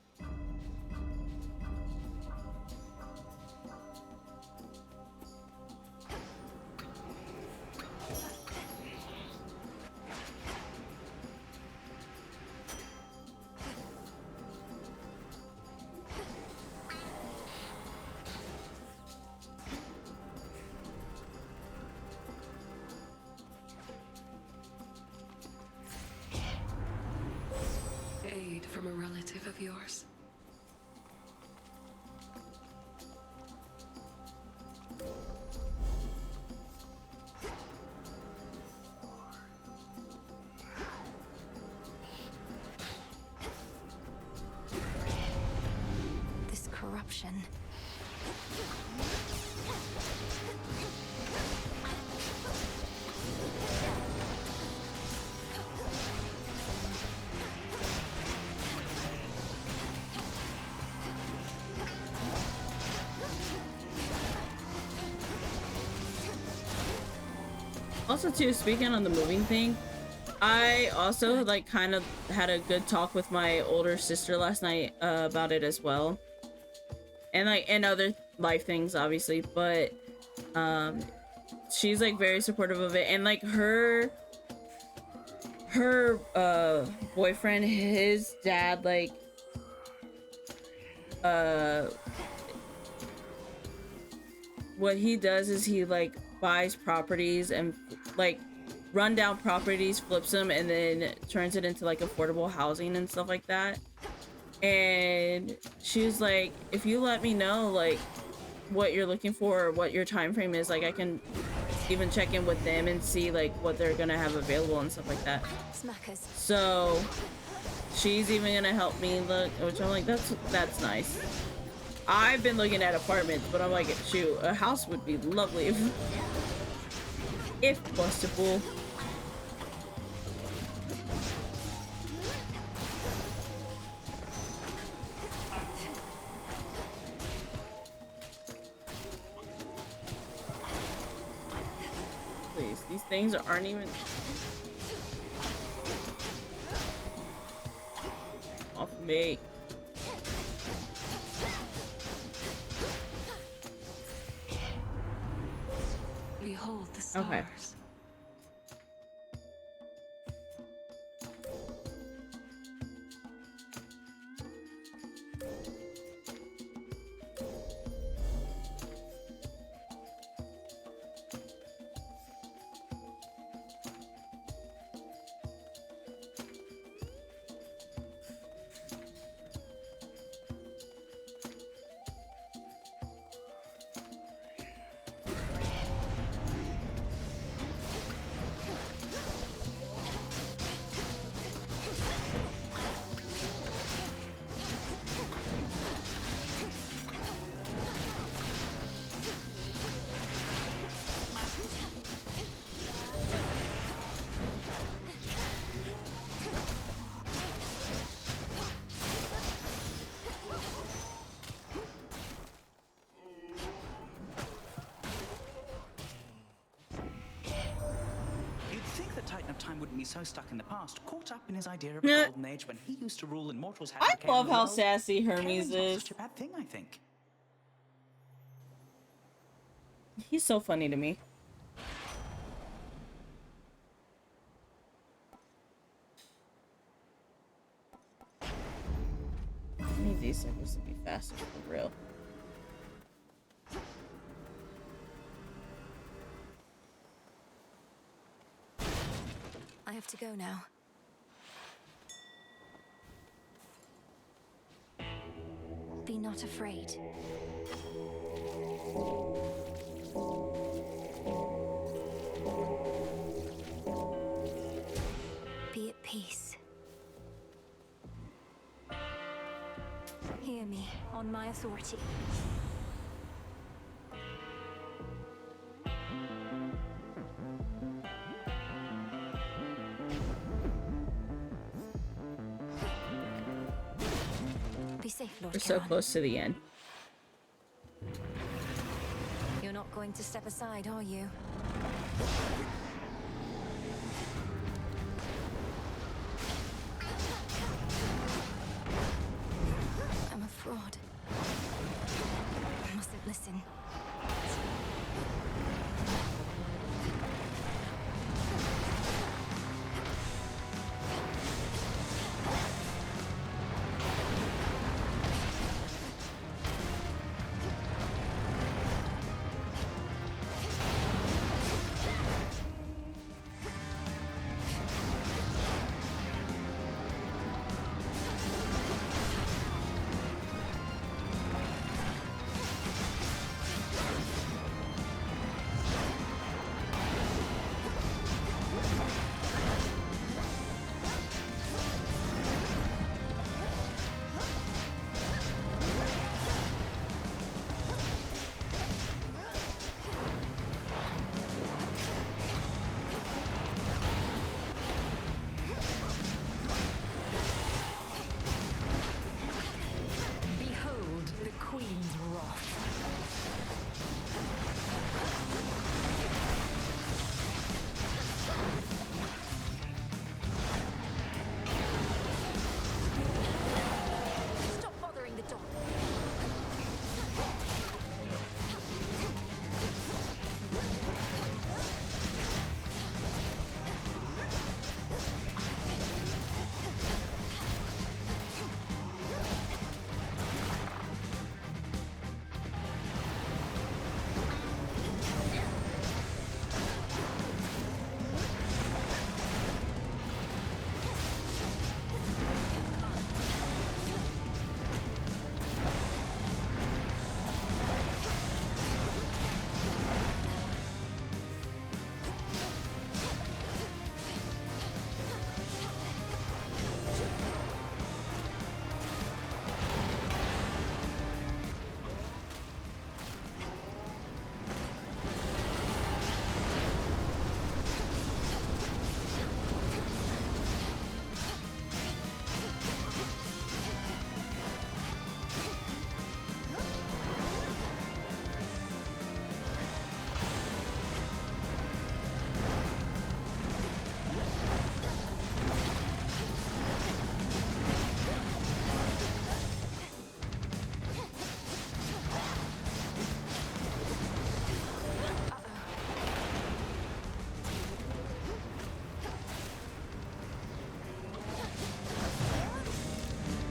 Aid from a relative of yours. This corruption. Also too, speaking on the moving thing, I also like kind of had a good talk with my older sister last night about it as well, and like and other life things obviously, but she's like very supportive of it. And like her boyfriend, his dad, like what he does is he like buys properties and like run down properties, flips them, and then turns it into like affordable housing and stuff like that. And she's like, if you let me know like what you're looking for or what your time frame is, like I can even check in with them and see like what they're gonna have available and stuff like that. Smackers. So she's even gonna help me look, which I'm like, that's nice. I've been looking at apartments, but I'm like, shoot, a house would be lovely if possible. Please, these things aren't even off me. Behold the stars. Okay. Titan of Time wouldn't be so stuck in the past, caught up in his idea of a golden age when he used to rule and mortals had I to care love in the how world. sassy Hermes Caring's not is. such a bad thing, I think. He's so funny to me. I need these servers to be faster for real. I have to go now. Be not afraid. Be at peace. Hear me on my authority. Be safe, Lord We're so Charon. close to the end. You're not going to step aside, are you? I'm a fraud. I mustn't listen. Behold the Queen's wrath. Stop bothering the dog.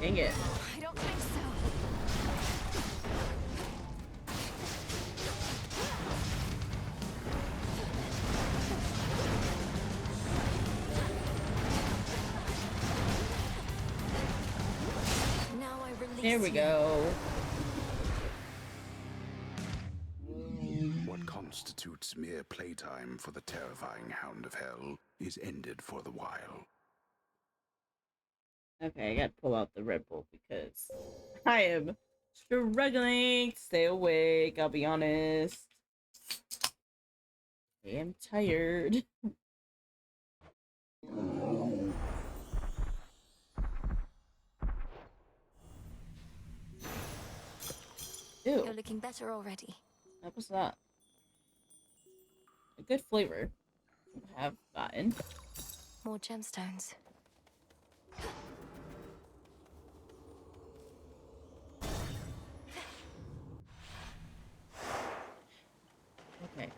Dang it. I don't think so. Now I release There we you. go. What constitutes mere playtime for the terrifying Hound of Hell is ended for the while. Okay, I gotta pull out the Red Bull because I am struggling to stay awake, I'll be honest. I am tired. Ew, You're looking better already. that was not a good flavor. have gotten. More gemstones. Okay.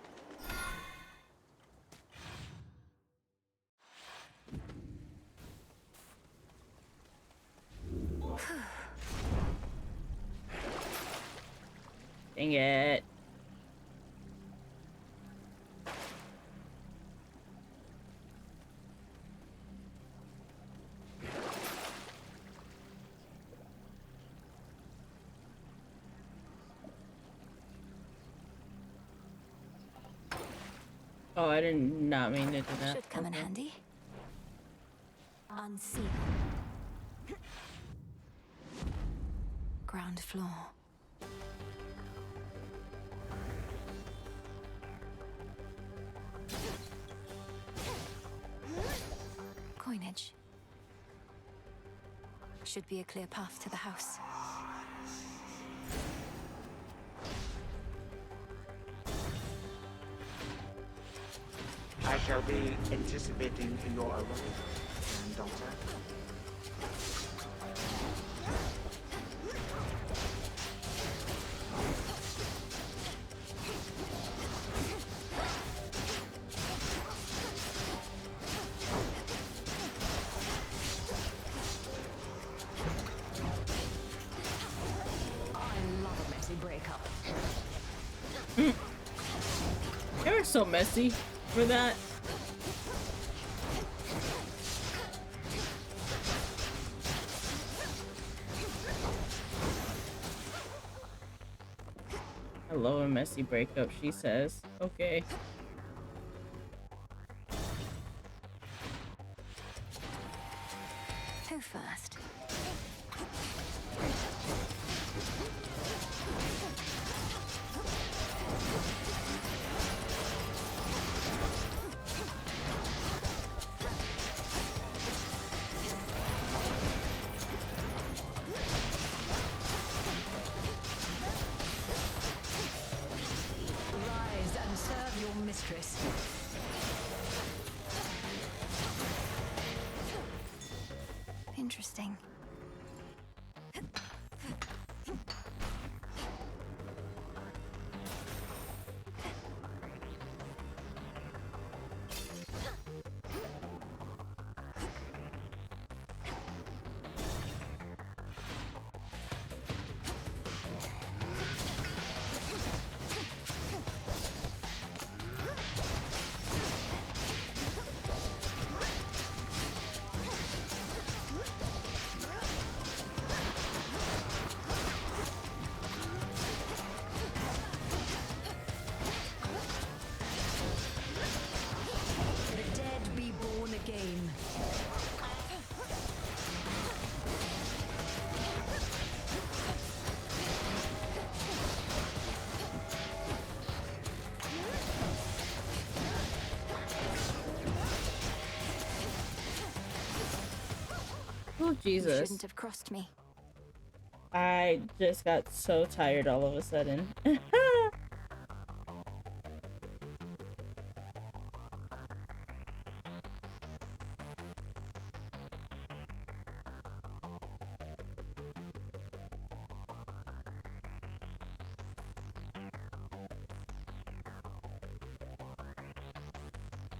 Dang it. Oh, I did not mean to do that. Should come in handy. Unseal. Ground floor. Coinage. Should be a clear path to the house. I shall be anticipating your arrival, granddaughter. I love a messy breakup. They were so messy for that. I love a messy breakup, she says. Okay. Who first? Rise and serve your mistress. Interesting. The dead be born again. Oh, You Jesus. shouldn't have crossed me. I just got so tired all of a sudden.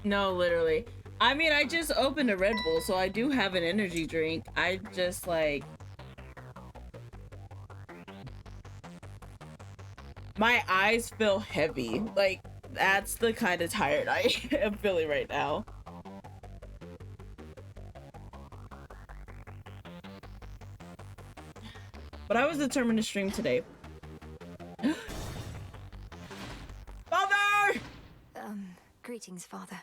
No, literally. I mean, I just opened a Red Bull, so I do have an energy drink. I just like... My eyes feel heavy. Like, that's the kind of tired I am feeling right now. But I was determined to stream today. Father! Greetings, Father.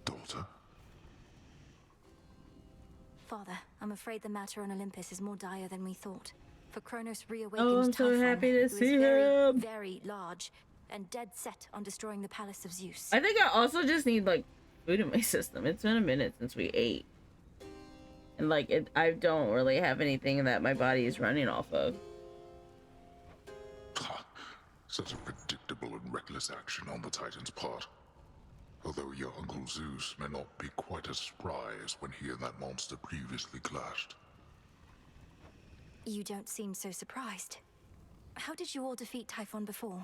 Daughter? Father, I'm afraid the matter on Olympus is more dire than we thought. For Kronos reawakened Oh, I'm so Typhon, happy to who is see very, him. very large and dead set on destroying the palace of Zeus. I think I also just need, like, food in my system. It's been a minute since we ate. And, like, I don't really have anything that my body is running off of. Ha! Such a predictable and reckless action on the Titan's part. Although your Uncle Zeus may not be quite as spry as when he and that monster previously clashed. You don't seem so surprised. How did you all defeat Typhon before?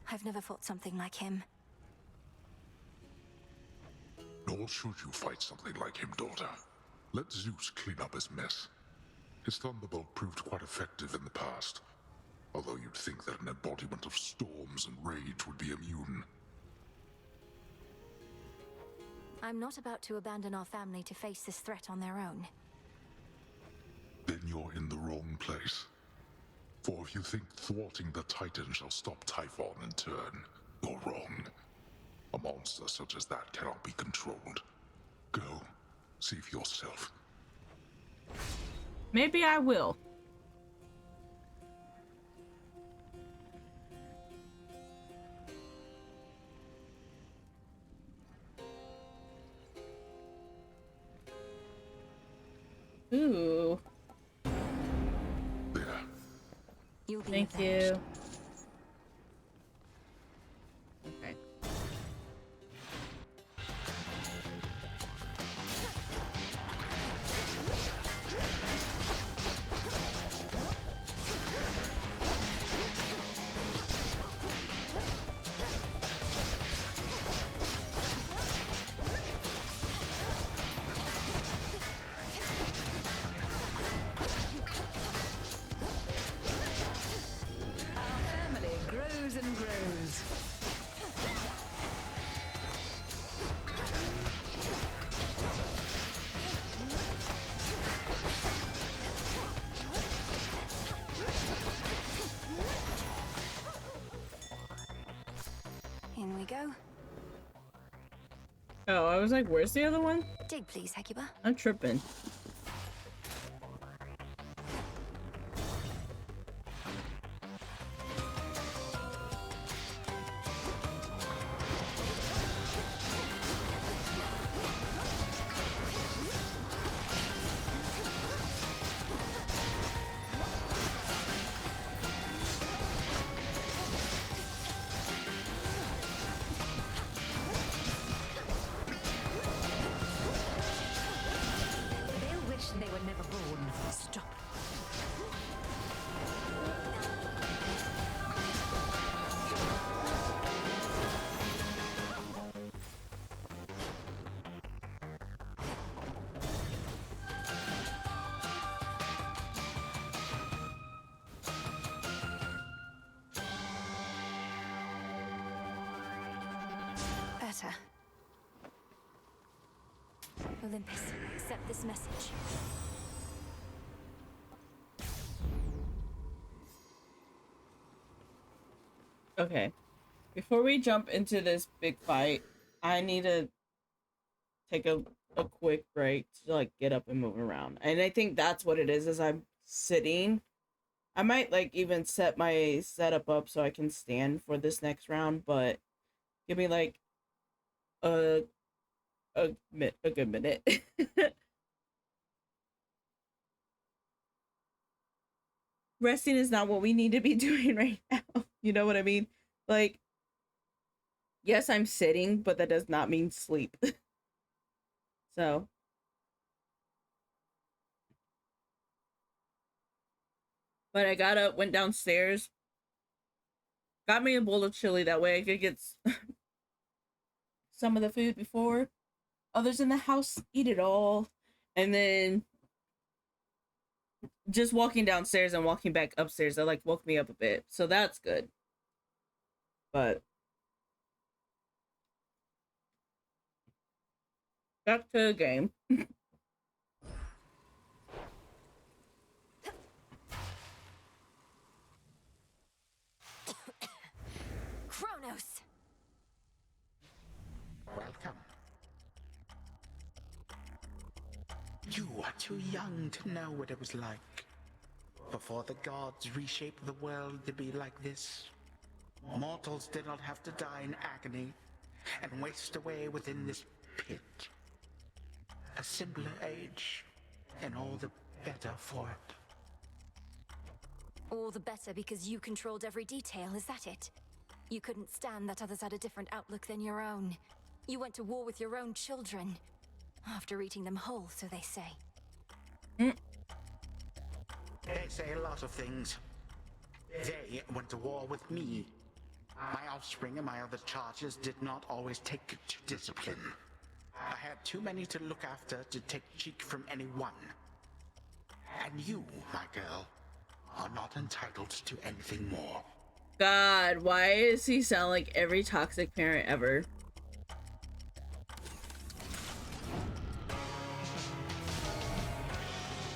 I've never fought something like him. Nor should you fight something like him, daughter. Let Zeus clean up his mess. His thunderbolt proved quite effective in the past, although you'd think that an embodiment of storms and rage would be immune. I'm not about to abandon our family to face this threat on their own. Then you're in the wrong place. For if you think thwarting the Titan shall stop Typhon in turn, you're wrong. A monster such as that cannot be controlled. Go, see for yourself. Maybe I will. Ooh. There. You'll be Thank you. avenged. Okay. Our family grows and grows. In we go. Oh, I was like, where's the other one? Dig, please, Hecuba. I'm tripping. They'll wish they were never born. Stop. Better. Olympus, accept this message. Okay. Before we jump into this big fight, I need to take a quick break to like get up and move around. And I think that's what it is I'm sitting. I might like even set my setup up so I can stand for this next round, but give me like a good minute. Resting is not what we need to be doing right now. You know what I mean? Like, yes, I'm sitting, but that does not mean sleep. So, but I got up, went downstairs, got me a bowl of chili. That way I could get some of the food before others in the house eat it all. And then just walking downstairs and walking back upstairs, that like woke me up a bit. So that's good. But back to the game. Kronos! Welcome. You are too young to know what it was like before the gods reshaped the world to be like this. Mortals did not have to die in agony and waste away within this pit. A simpler age, and all the better for it. All the better because you controlled every detail, is that it? You couldn't stand that others had a different outlook than your own. You went to war with your own children. After eating them whole, so they say. They say a lot of things. They went to war with me. My offspring and my other charges did not always take to discipline. I had too many to look after to take cheek from anyone. And you, my girl, are not entitled to anything more. God, why does he sound like every toxic parent ever?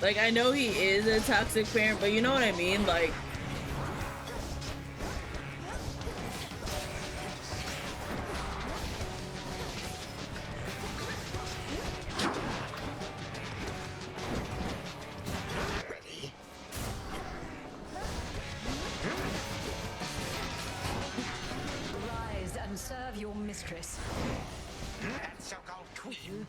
Like, I know he is a toxic parent, but you know what I mean? Like, Rise and serve your mistress. That so-called queen?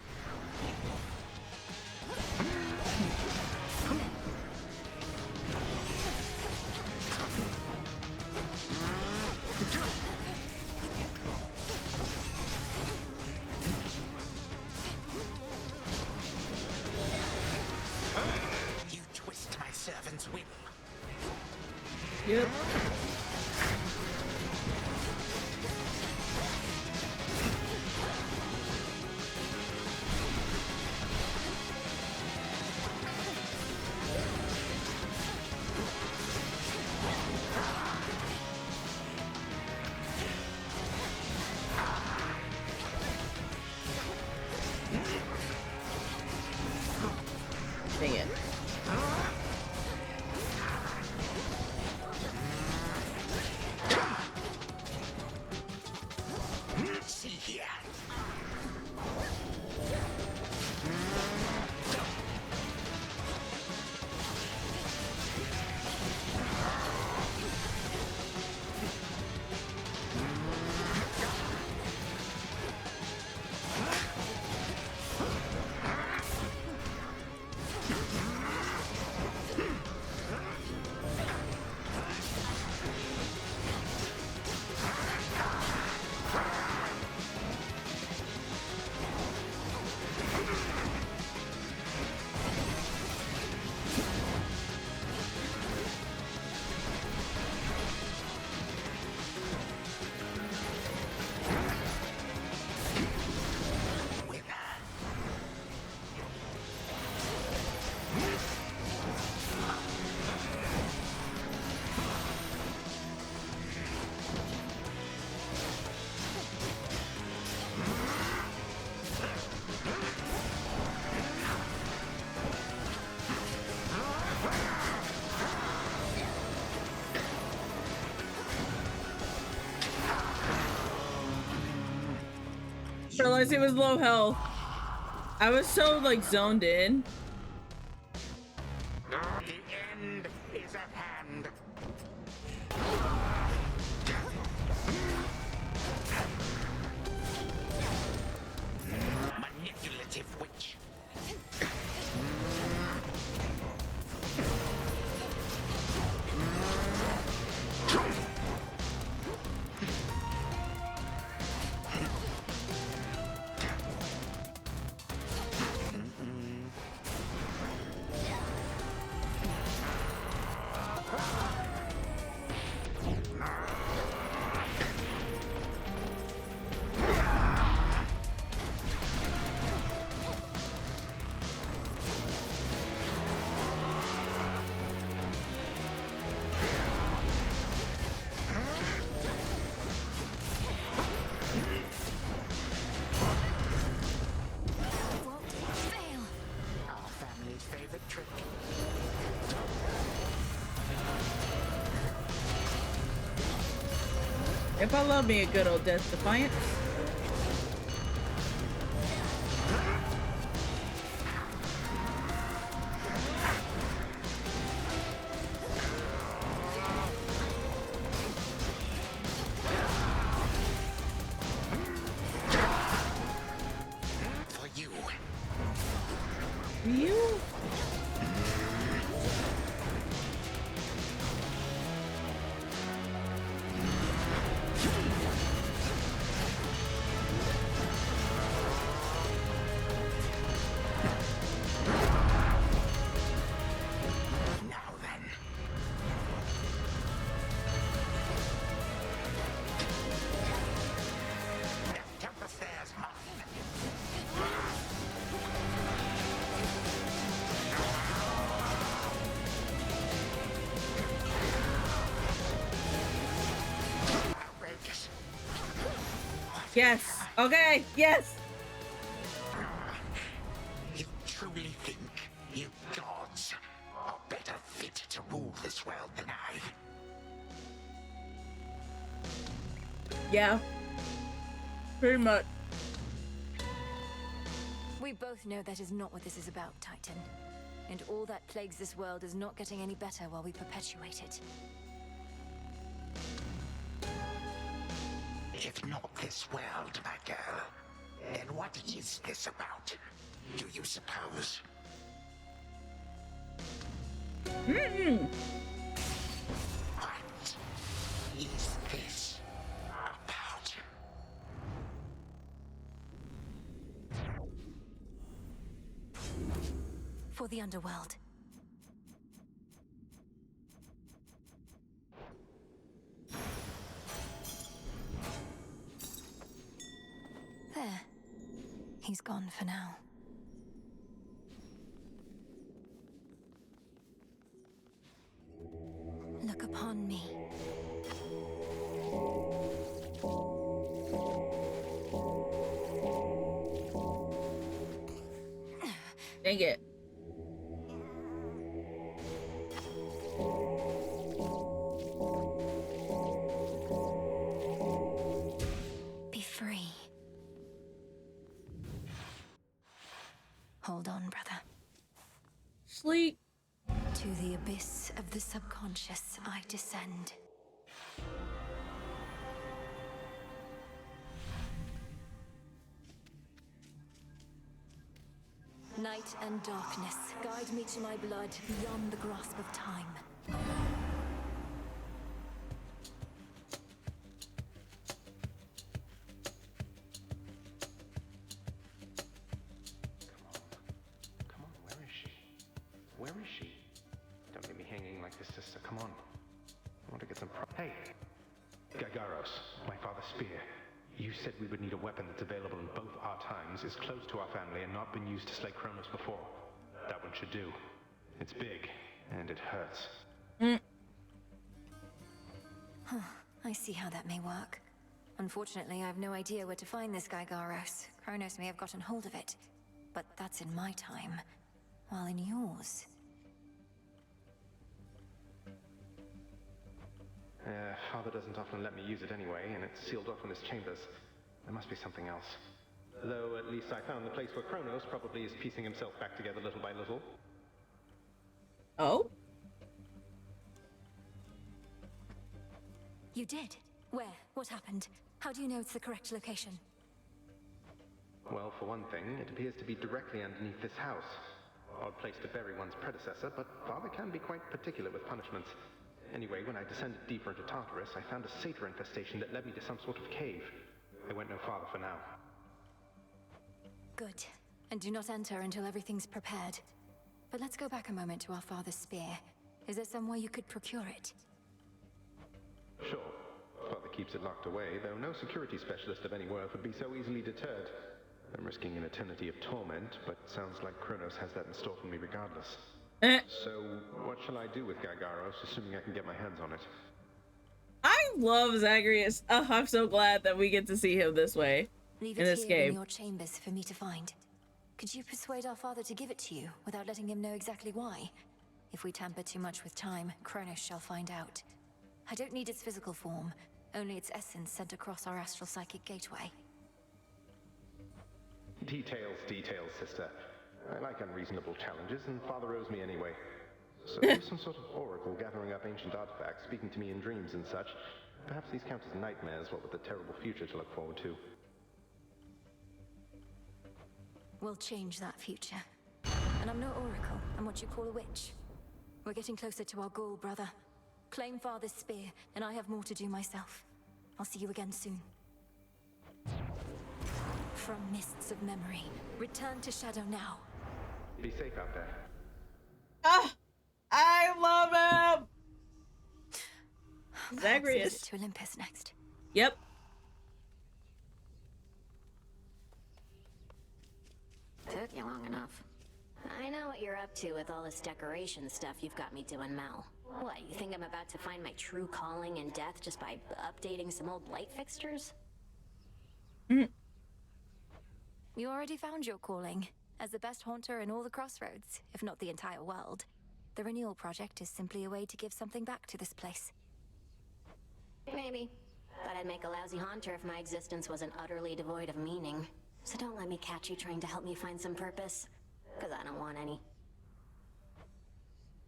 You twist my servant's will. yep. Dang it. See here. Realized it was low health. I was so like zoned in. The end is at hand. Manipulative witch. If I love me a good old Death Defiance. For you. You? Yes. Okay. Yes. You truly think you gods are better fit to rule this world than I? Yeah. Pretty much. We both know that is not what this is about, Titan. And all that plagues this world is not getting any better while we perpetuate it. If not this world, my girl, then what is this about? Do you suppose? Mm-mm. What is this about? For the underworld. There. He's gone for now. Look upon me. Dang it. Be free. Hold on, brother. Sleep. To the abyss of the subconscious I descend. Night and darkness, guide me to my blood beyond the grasp of time. Come on, where is she? Where is she? Don't leave me hanging like this, sister. Come on. I want to get some Hey! Gagaros, my father's spear. You said we would need a weapon that's available in both our times, is close to our family, and not been used to slay Kronos before. That one should do. It's big, and it hurts. Huh. I see how that may work. Unfortunately, I have no idea where to find this Gygaros. Kronos may have gotten hold of it. But that's in my time. While in yours... Father doesn't often let me use it anyway, and it's sealed off in his chambers. There must be something else. Though at least I found the place where Kronos probably is piecing himself back together little by little. Oh? You did? Where? What happened? How do you know it's the correct location? Well, for one thing, it appears to be directly underneath this house. Odd place to bury one's predecessor, but Father can be quite particular with punishments. Anyway, when I descended deeper into Tartarus, I found a satyr infestation that led me to some sort of cave. I went no farther for now. Good. And do not enter until everything's prepared. But let's go back a moment to our father's spear. Is there some way you could procure it? Sure. Father keeps it locked away, though no security specialist of any worth would be so easily deterred. I'm risking an eternity of torment, but sounds like Kronos has that in store for me regardless. So, what shall I do with Gygaros, assuming I can get my hands on it? I love Zagreus. Oh, I'm so glad that we get to see him this way. Leave in it this here game. in your chambers for me to find. Could you persuade our father to give it to you, without letting him know exactly why? If we tamper too much with time, Kronos shall find out. I don't need its physical form, only its essence sent across our astral psychic gateway. Details, sister. I like unreasonable challenges, and Father owes me anyway. So there's some sort of oracle gathering up ancient artifacts, speaking to me in dreams and such. Perhaps these count as nightmares, what with the terrible future to look forward to. We'll change that future. And I'm no oracle, I'm what you call a witch. We're getting closer to our goal, brother. Claim Father's spear, and I have more to do myself. I'll see you again soon. From mists of memory, return to Shadow now. Be safe out there. Ah! I love him! Perhaps a Zagreus. visit to Olympus next. Yep. Took you long enough. I know what you're up to with all this decoration stuff you've got me doing, Mel. What, you think I'm about to find my true calling in death just by updating some old light fixtures? You already found your calling as the best haunter in all the Crossroads, if not the entire world. The renewal project is simply a way to give something back to this place. Maybe. But I'd make a lousy haunter if my existence wasn't utterly devoid of meaning. So don't let me catch you trying to help me find some purpose. Because I don't want any.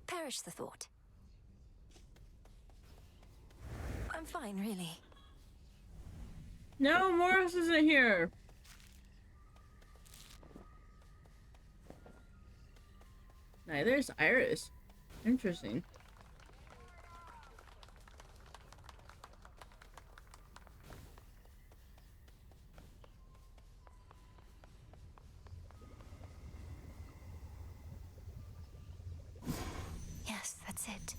Perish the thought. I'm fine, really. No, Morris isn't here. Neither is Iris. Interesting. Yes, that's it.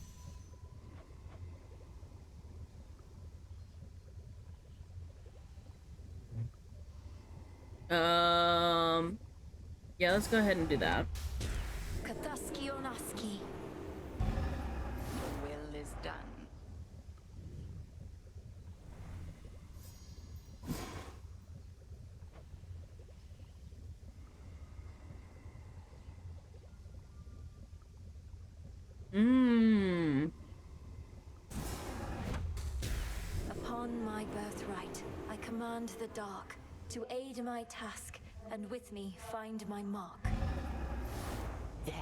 Yeah, let's go ahead and do that. Kathaski Onaski. Your will is done. Upon my birthright, I command the dark to aid my task, and with me find my mark. There.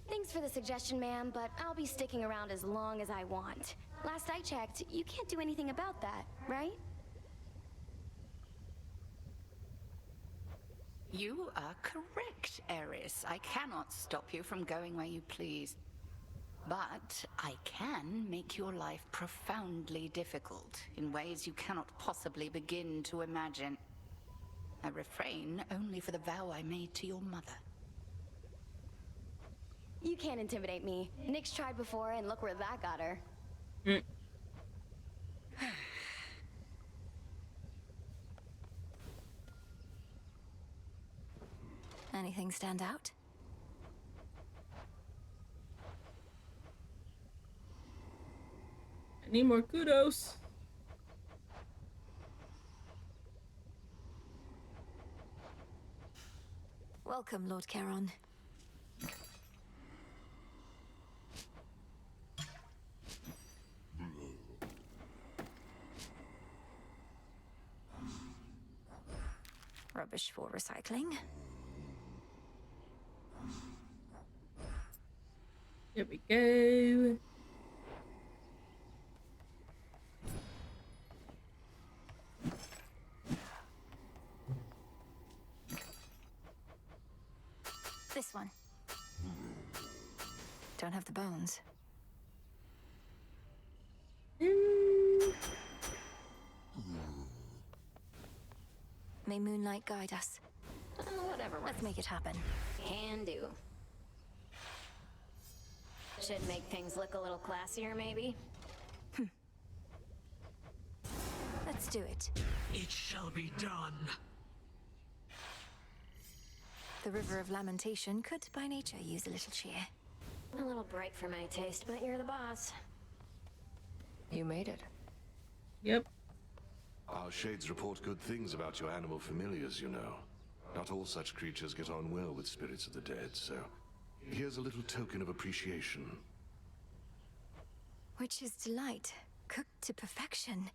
Thanks for the suggestion, ma'am, but I'll be sticking around as long as I want. Last I checked, you can't do anything about that, right? You are correct, Eris. I cannot stop you from going where you please. But I can make your life profoundly difficult in ways you cannot possibly begin to imagine. I refrain only for the vow I made to your mother. You can't intimidate me. Nyx tried before, and look where that got her. Anything stand out? I need more kudos. Welcome, Lord Charon. Rubbish for recycling. Here we go. This one. Don't have the bones. May moonlight guide us. Whatever. Let's make it happen. Can do. Should make things look a little classier, maybe? Let's do it. It shall be done. The River of Lamentation could, by nature, use a little cheer. A little bright for my taste, but you're the boss. You made it. Yep. Our shades report good things about your animal familiars, you know. Not all such creatures get on well with spirits of the dead, so here's a little token of appreciation. Witch's delight, cooked to perfection.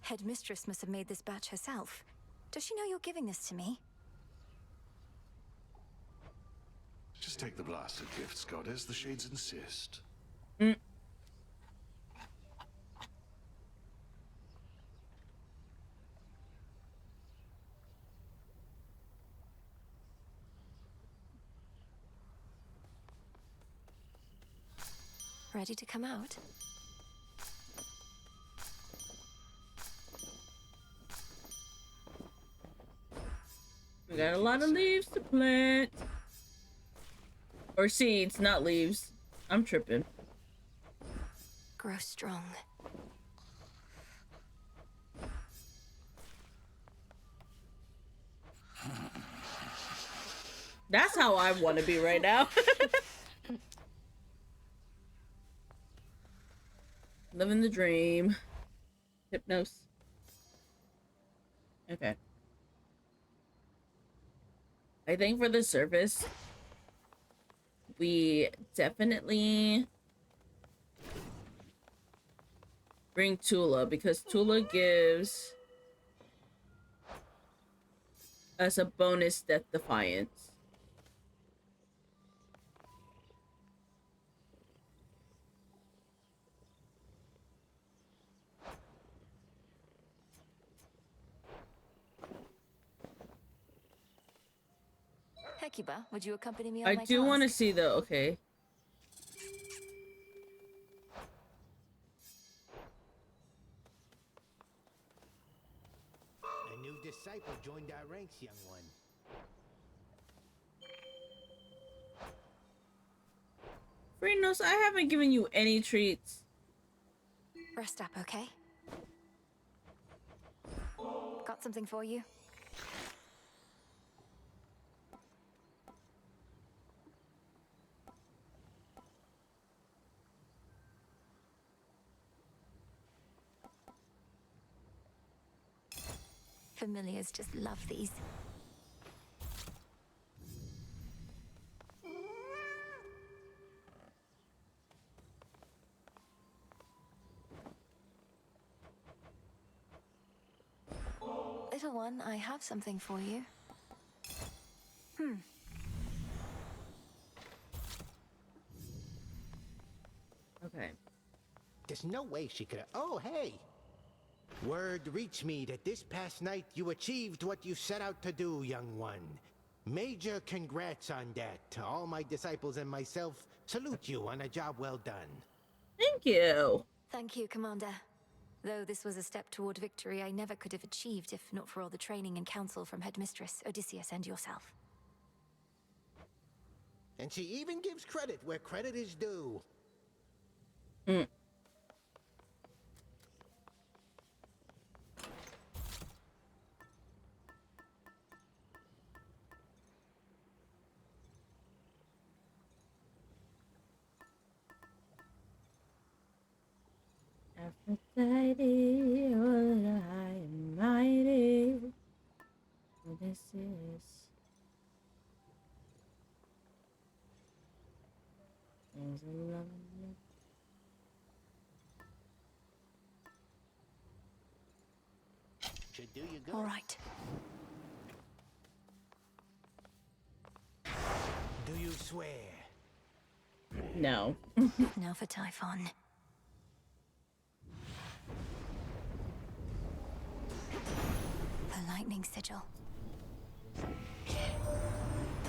Headmistress must have made this batch herself. Does she know you're giving this to me? Just take the blasted gifts, goddess. The shades insist. Ready to come out? We got a lot of leaves to plant. Or seeds, not leaves. I'm tripping. Grow strong. That's how I want to be right now. Living the dream. Hypnos. Okay. I think for the surface, we definitely bring Tula, because Tula gives us a bonus death defiance. Hecuba, would you accompany me on I my do want to task? see though, okay. A new disciple joined our ranks, young one. Frinos, I haven't given you any treats. Rest up, okay? Got something for you? Familiars just love these. Little one, I have something for you. Okay. There's no way she could have. Oh, hey! Word reached me that this past night you achieved what you set out to do, young one. Major congrats on that. All my disciples and myself salute you on a job well done. Thank you. Thank you, Commander. Though this was a step toward victory I never could have achieved if not for all the training and counsel from Headmistress, Odysseus, and yourself. And she even gives credit where credit is due. Aphrodite, all high and mighty. Odysseus. There's a love. Should do you good. All right. Do you swear? No. Now for Typhon. The lightning sigil.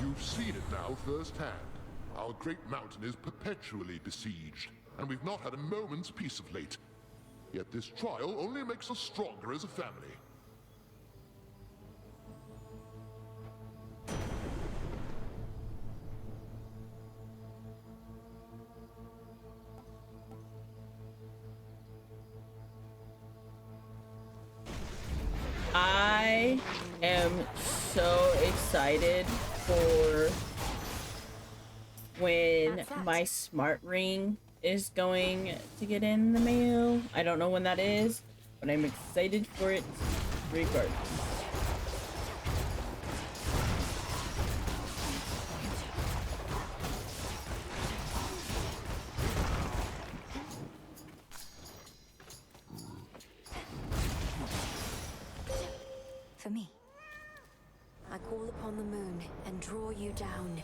You've seen it now firsthand. Our great mountain is perpetually besieged, and we've not had a moment's peace of late. Yet this trial only makes us stronger as a family. I am so excited for when my smart ring is going to get in the mail. I don't know when that is, but I'm excited for it regardless. For me. I call upon the moon and draw you down.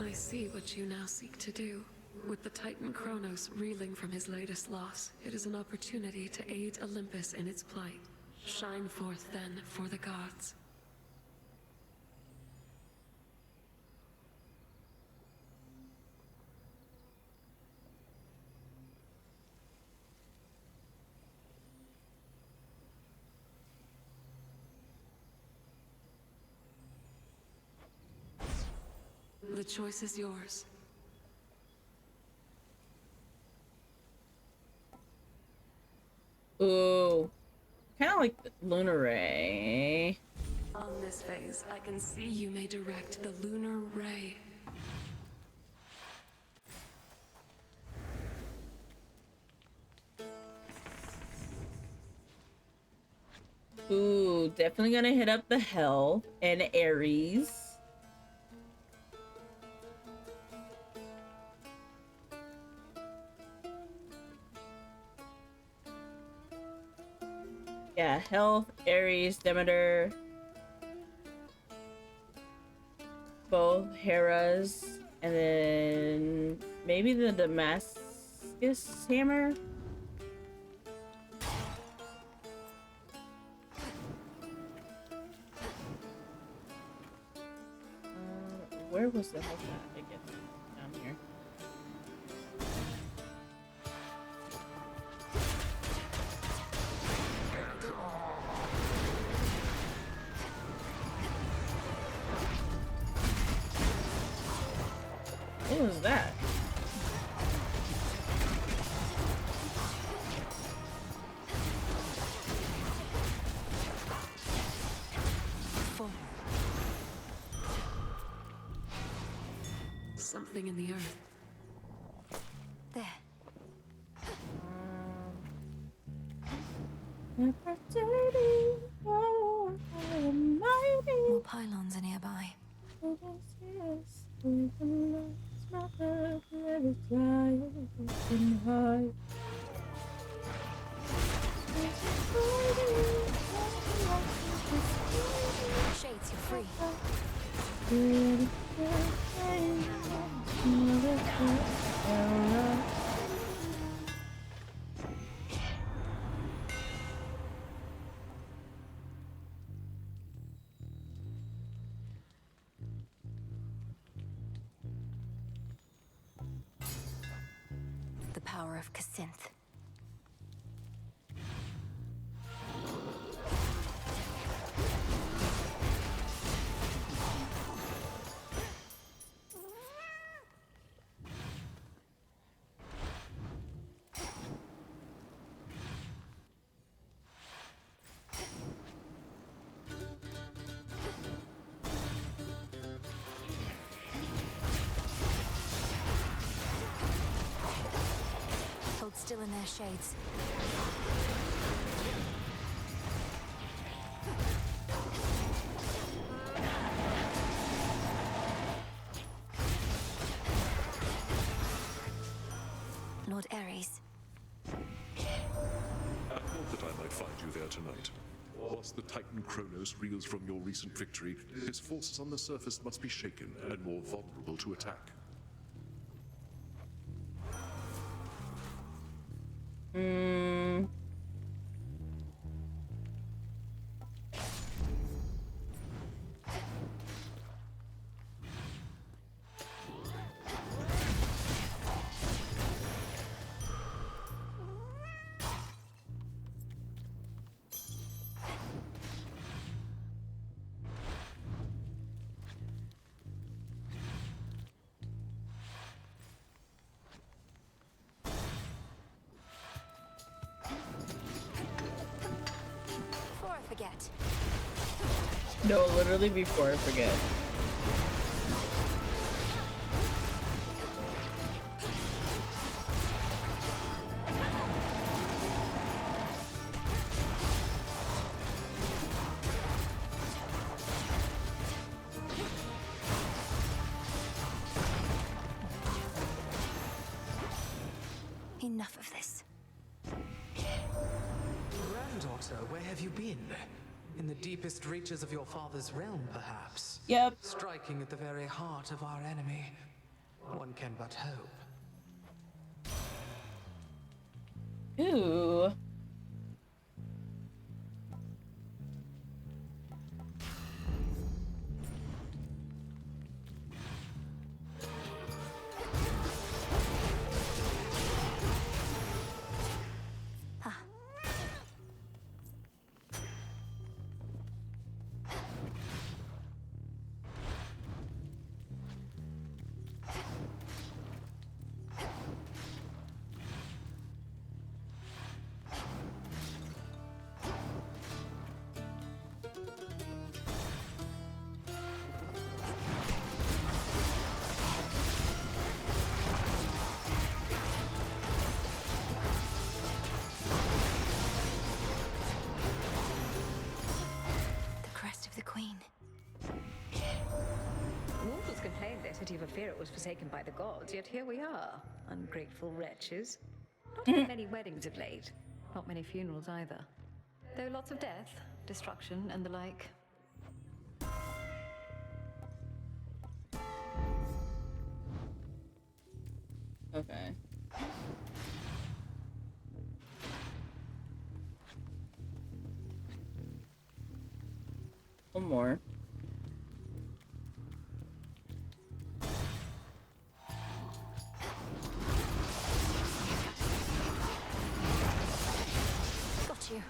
I see what you now seek to do. With the Titan Kronos reeling from his latest loss, it is an opportunity to aid Olympus in its plight. Shine forth then for the gods. The choice is yours. Ooh. Kind of like Lunar Ray. On this phase, I can see you may direct the lunar ray. Ooh, definitely gonna hit up the Hell and Ares. Yeah, Health, Ares, Demeter. Both Hera's. And then maybe the Damascus hammer? Where was the heck at? I guess down here. What was that? Something in the earth. There. More pylons are nearby. Shades, you're free. The power of Kacinth. Hold still in their shades. Lord Ares. I thought that I might find you there tonight. Whilst the Titan Kronos reels from your recent victory, his forces on the surface must be shaken and more vulnerable to attack. Before I forget. No, literally before I forget. Enough of this. Granddaughter, where have you been? In the deepest reaches of your father's realm, perhaps? Yep. Striking at the very heart of our enemy. One can but hope. Ooh. plenty for fear it was forsaken by the gods, yet here we are, ungrateful wretches. Not had many weddings of late, not many funerals either. Though lots of death, destruction, and the like. Okay. One more. Got you.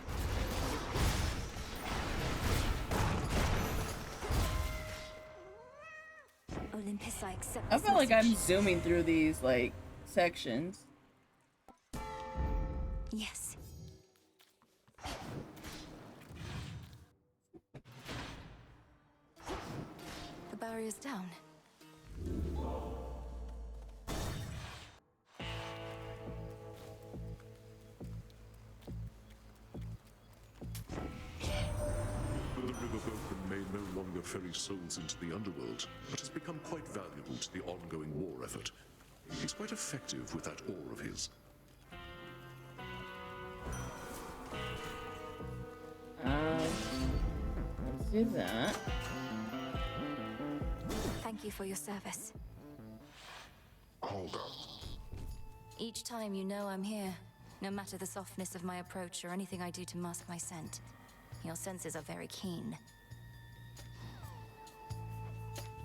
Olympus, I accept I this feel like I'm message. zooming through these, like, sections. Yes. The barrier's down. The river boatman may no longer ferry souls into the underworld, but has become quite valuable to the ongoing war effort. He's quite effective with that oar of his. Let's do that. Thank you for your service. Hold up. Each time you know I'm here, no matter the softness of my approach or anything I do to mask my scent. Your senses are very keen.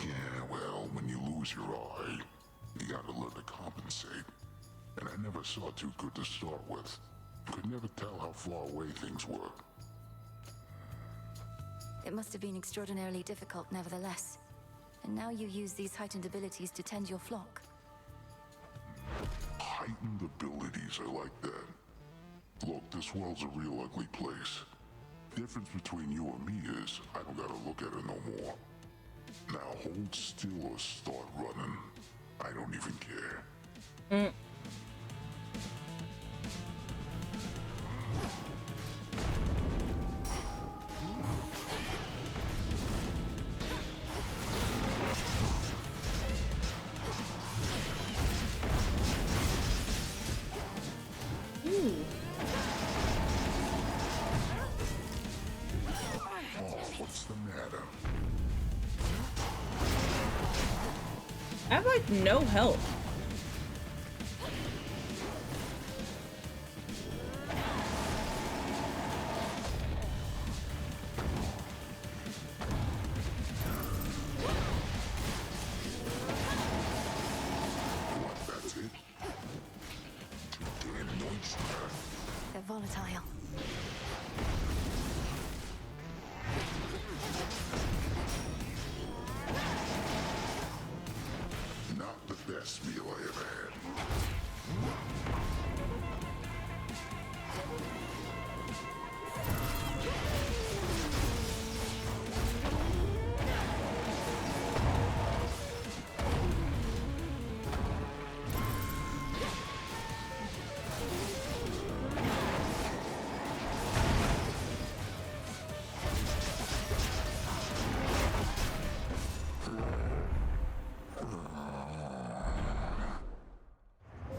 Yeah, well, when you lose your eye, you gotta learn to compensate. And I never saw too good to start with. Could never tell how far away things were. It must have been extraordinarily difficult, nevertheless. And now you use these heightened abilities to tend your flock. Heightened abilities, I like that. Look, this world's a real ugly place. Difference between you and me is, I don't gotta look at her no more. Now hold still or start running. I don't even care. What's the matter? I have like no health. That's it? Too damn noisy. They're volatile. Not the best meal I ever had.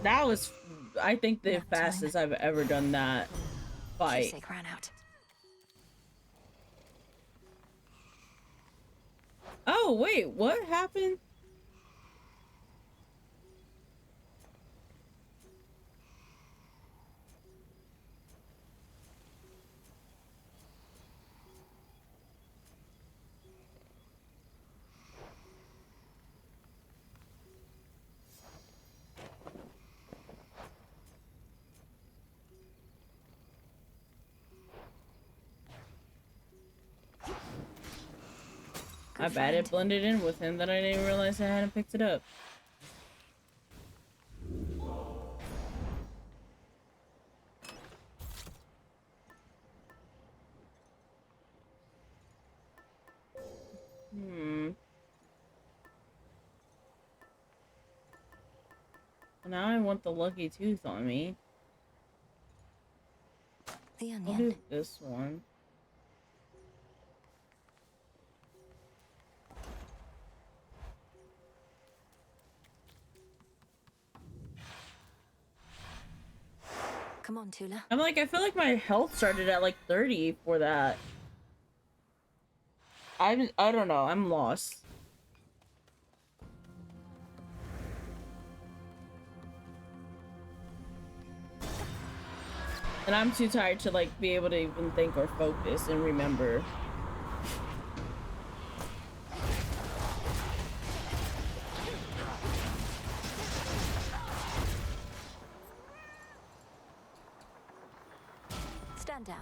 That was, I think, the fastest I've ever done that fight. Keepsake ran out. Oh, wait, what happened? I bet it blended in with him that I didn't realize I hadn't picked it up. Now I want the lucky tooth on me. The I'll onion. do this one. Come on, Tula. I'm like, I feel like my health started at like 30 for that. I don't know. I'm lost. And I'm too tired to like be able to even think or focus and remember. Stand down.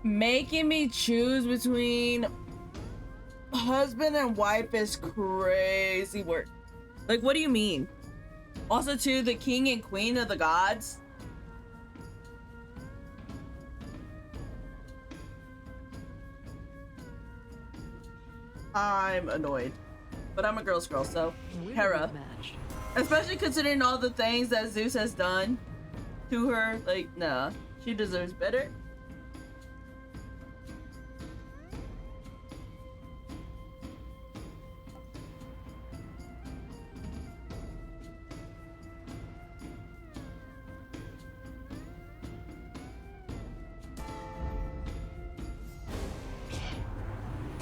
Making me choose between husband and wife is crazy work. Like, what do you mean? Also, too, the king and queen of the gods. I'm annoyed, but I'm a girl's girl, so Hera. Especially considering all the things that Zeus has done to her, like, nah, she deserves better.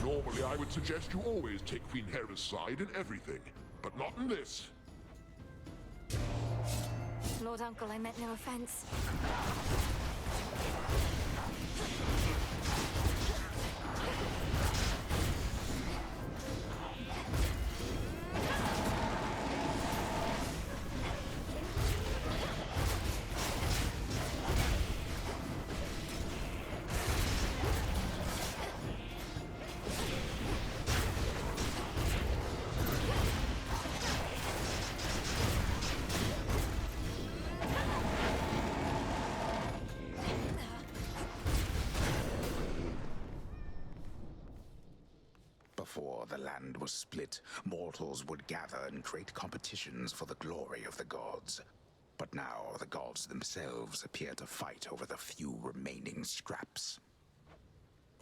Normally, I would suggest you always take Queen Hera's side in everything, but not in this. Lord Uncle, I meant no offense. Before the land was split, mortals would gather and create competitions for the glory of the gods. But now the gods themselves appear to fight over the few remaining scraps.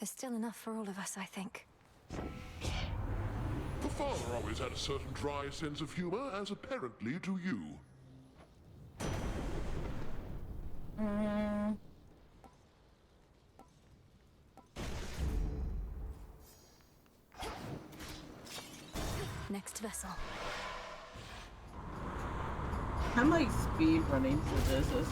There's still enough for all of us, I think. The father always had a certain dry sense of humor, as apparently do you. Next vessel. I'm like speed running through this.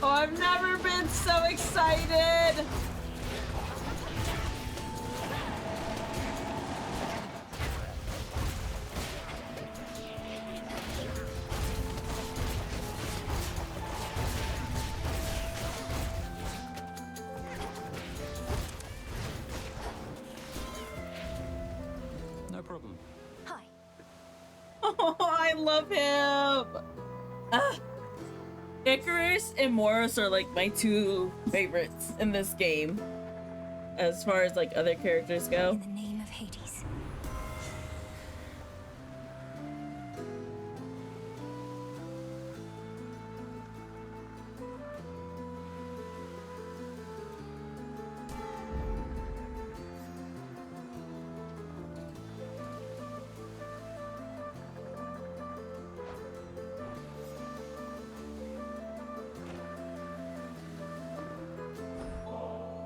Oh, I've never been so excited! No problem. Hi. Oh, I love him! Icarus and Morris are like my two favorites in this game, as far as like other characters go. In the name of Hades.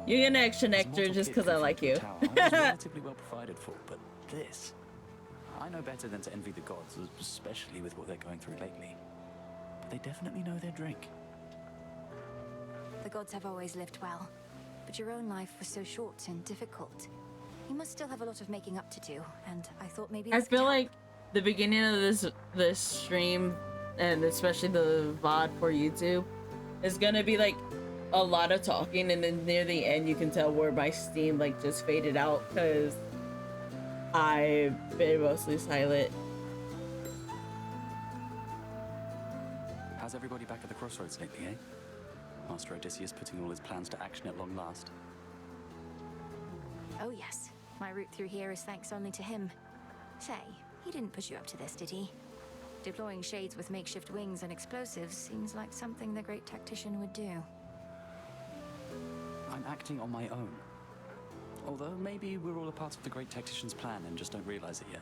You get an extra nectar just because I like you. I was relatively well provided for, but this, I know better than to envy the gods, especially with what they're going through lately. But they definitely know their drink. The gods have always lived well, but your own life was so short and difficult. You must still have a lot of making up to do, and I thought maybe I this feel could like the beginning of this stream, and especially the VOD for YouTube, is gonna be like a lot of talking, and then near the end you can tell where my steam like just faded out because I've been mostly silent. How's everybody back at the crossroads lately, eh? Master Odysseus putting all his plans to action at long last. Oh yes, my route through here is thanks only to him. Say, he didn't push you up to this, did he? Deploying shades with makeshift wings and explosives seems like something the great tactician would do. I'm acting on my own. Although maybe we're all a part of the great tactician's plan and just don't realize it yet.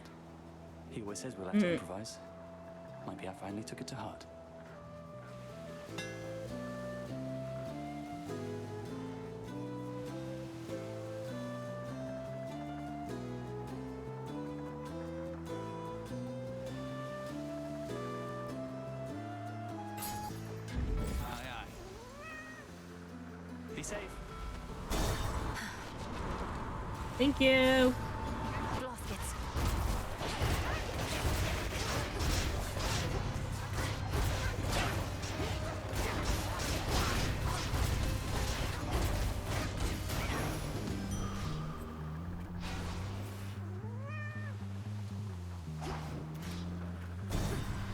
He always says we'll have to improvise. Maybe I finally took it to heart. Be safe. Thank you. Blaskets.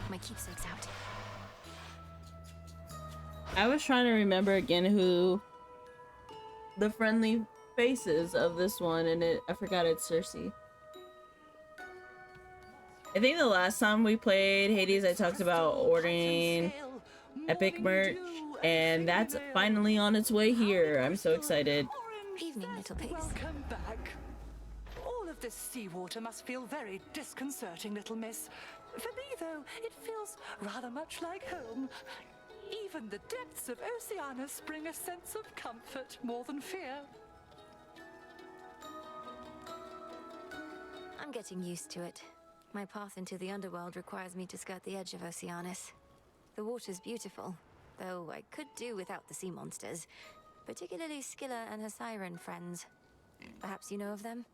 My keepsake's out. I was trying to remember again who the friendly faces of this one, and I forgot it's Cersei. I think the last time we played Hades, I talked about ordering epic merch, and that's finally on its way here. I'm so excited. Evening, little pigs. Welcome back. All of this seawater must feel very disconcerting, little miss. For me, though, it feels rather much like home. Even the depths of Oceanus bring a sense of comfort more than fear. I'm getting used to it. My path into the underworld requires me to skirt the edge of Oceanus. The water's beautiful, though I could do without the sea monsters, particularly Scylla and her siren friends. Perhaps you know of them?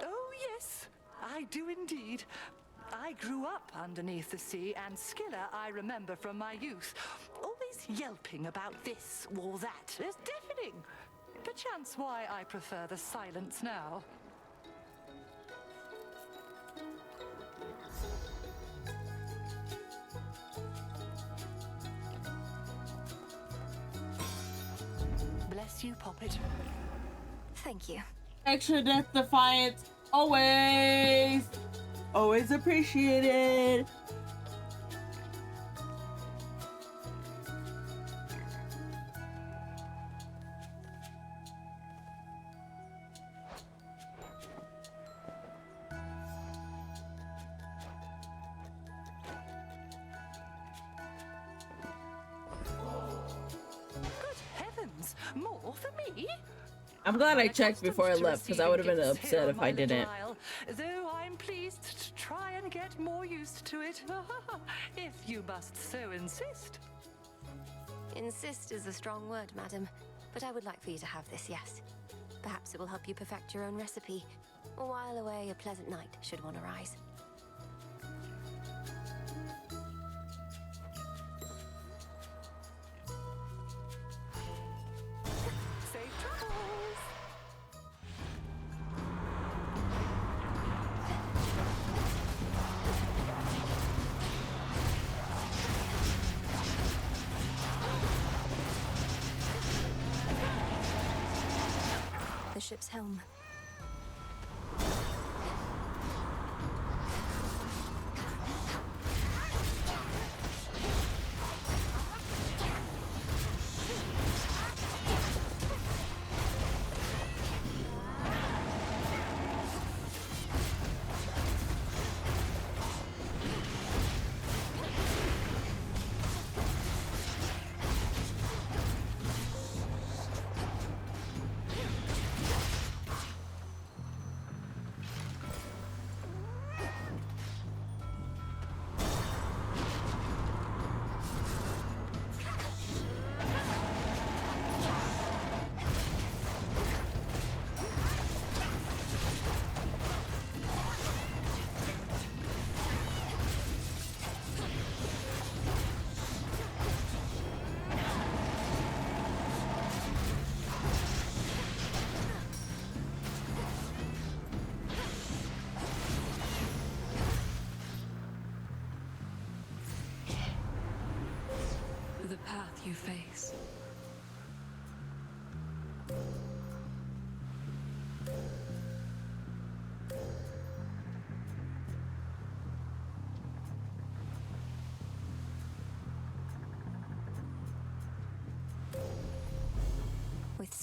Oh, yes, I do indeed. I grew up underneath the sea, and Scylla I remember from my youth. Always yelping about this or that. It's deafening. Perchance why I prefer the silence now. Bless you, Poppet. Thank you. Extra death defiant, always appreciated. More for me? I'm glad I checked before I left, because I would have been upset if I didn't. Though I'm pleased to try and get more used to it, if you must so insist. Insist is a strong word, madam, but I would like for you to have this, yes. Perhaps it will help you perfect your own recipe, or while away a pleasant night should one arise. The ship's helm.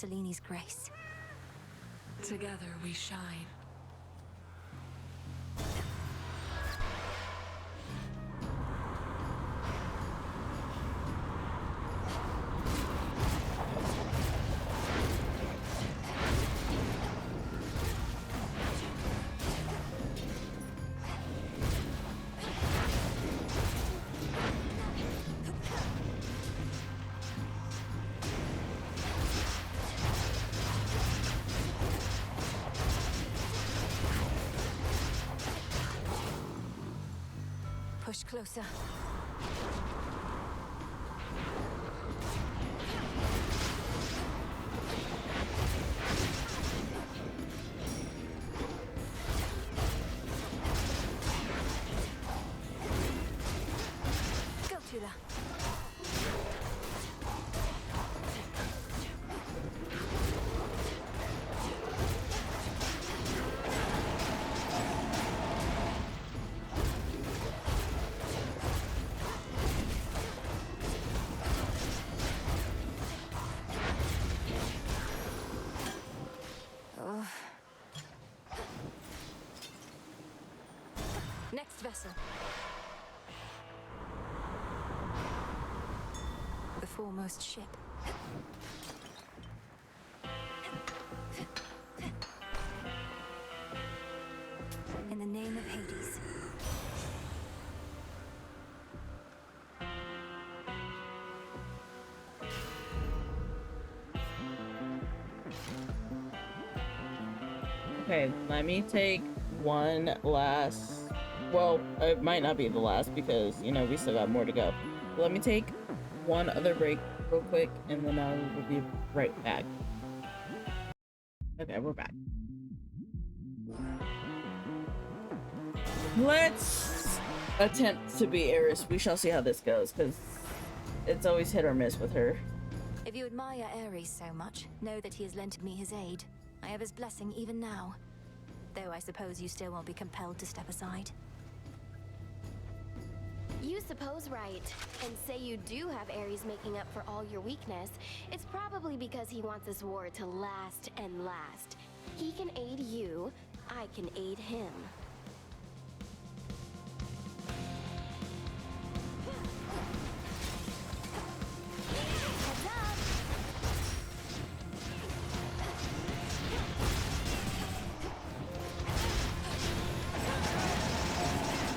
Seleni's grace. Together we shine. Push closer. Go, Tula. Next vessel. The foremost ship. In the name of Hades. Okay, let me take one last. Well, it might not be the last because, you know, we still got more to go. But let me take one other break real quick and then I will be right back. Okay, we're back. Let's attempt to be Ares. We shall see how this goes because it's always hit or miss with her. If you admire Ares so much, know that he has lent me his aid. I have his blessing even now. Though I suppose you still won't be compelled to step aside. You suppose right, and say you do have Ares making up for all your weakness. It's probably because he wants this war to last and last. He can aid you, I can aid him. Heads up!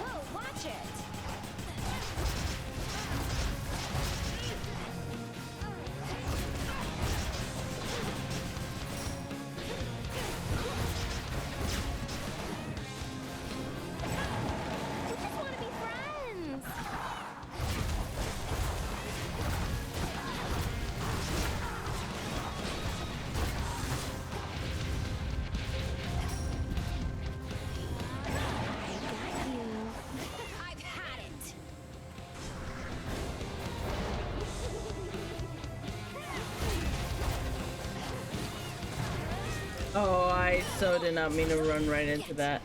Whoa, watch it! Oh, I so did not mean to run right into that.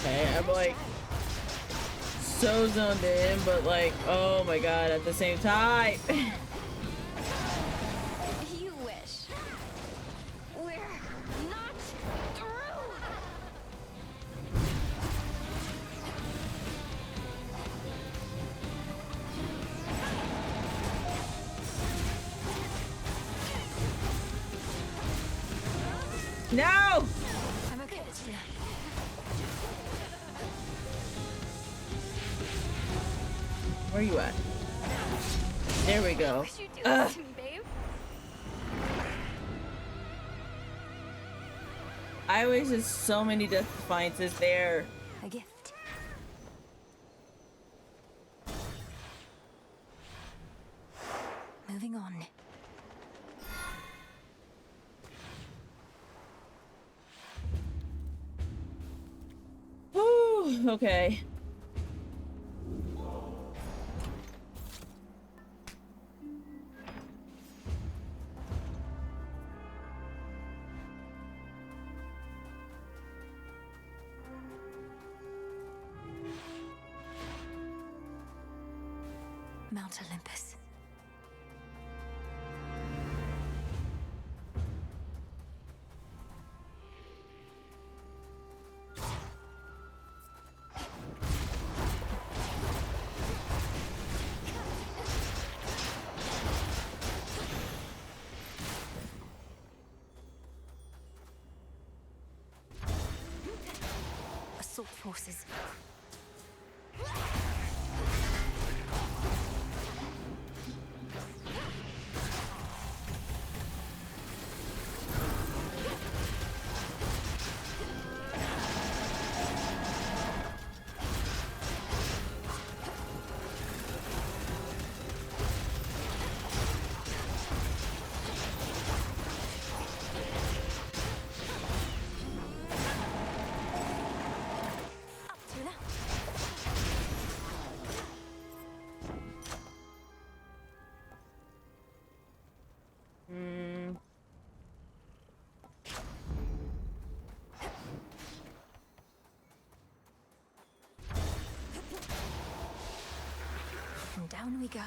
okay. I'm like so zoned in, but like, oh my god, at the same time. You wish. We're not through. No! I'm okay. Where you at? There we go. Would you do this to me, babe? I always just so many defiances there. A gift. Moving on. Whew, okay. Mount Olympus. Assault forces. And down we go.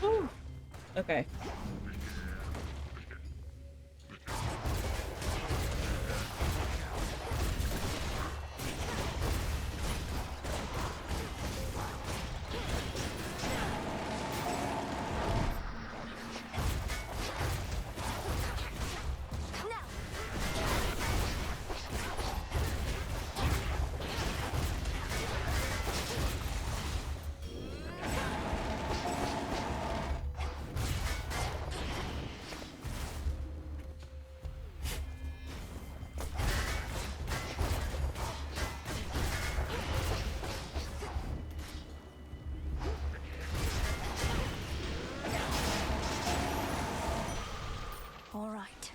Whew. Okay. All right.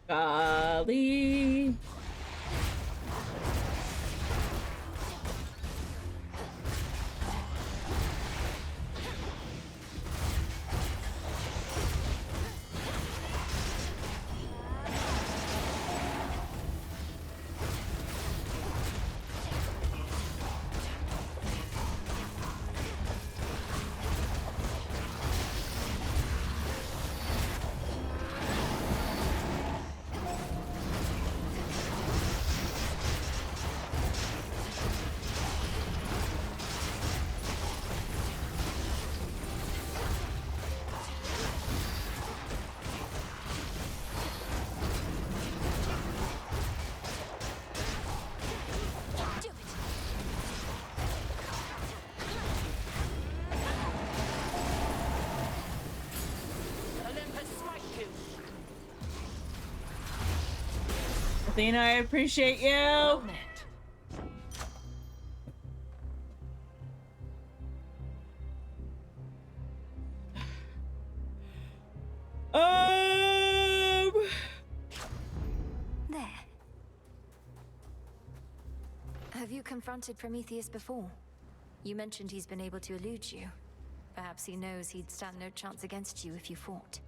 Golly. Athena, I appreciate you. Well met. There. Have you confronted Prometheus before? You mentioned he's been able to elude you. Perhaps he knows he'd stand no chance against you if you fought.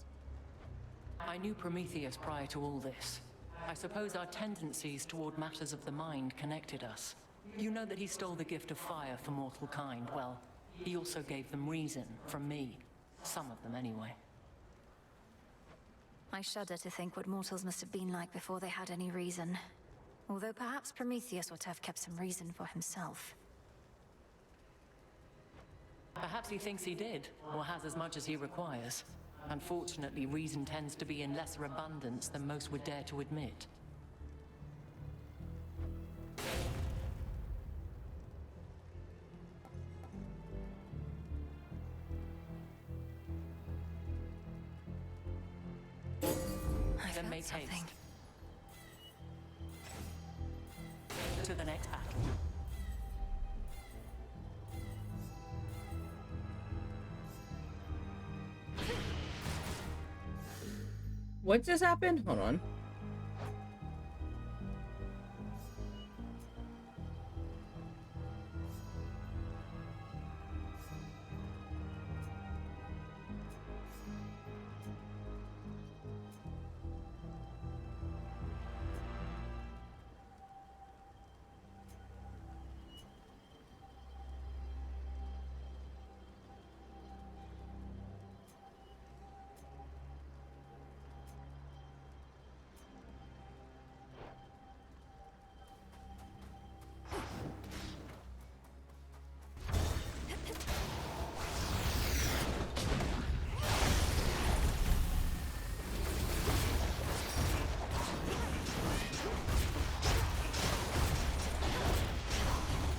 I knew Prometheus prior to all this. I suppose our tendencies toward matters of the mind connected us. You know that he stole the gift of fire for mortal kind. Well, he also gave them reason from me. Some of them, anyway. I shudder to think what mortals must have been like before they had any reason. Although perhaps Prometheus ought to have kept some reason for himself. Perhaps he thinks he did, or has as much as he requires. Unfortunately, reason tends to be in lesser abundance than most would dare to admit. Then make haste. To the next battle. What just happened? Hold on.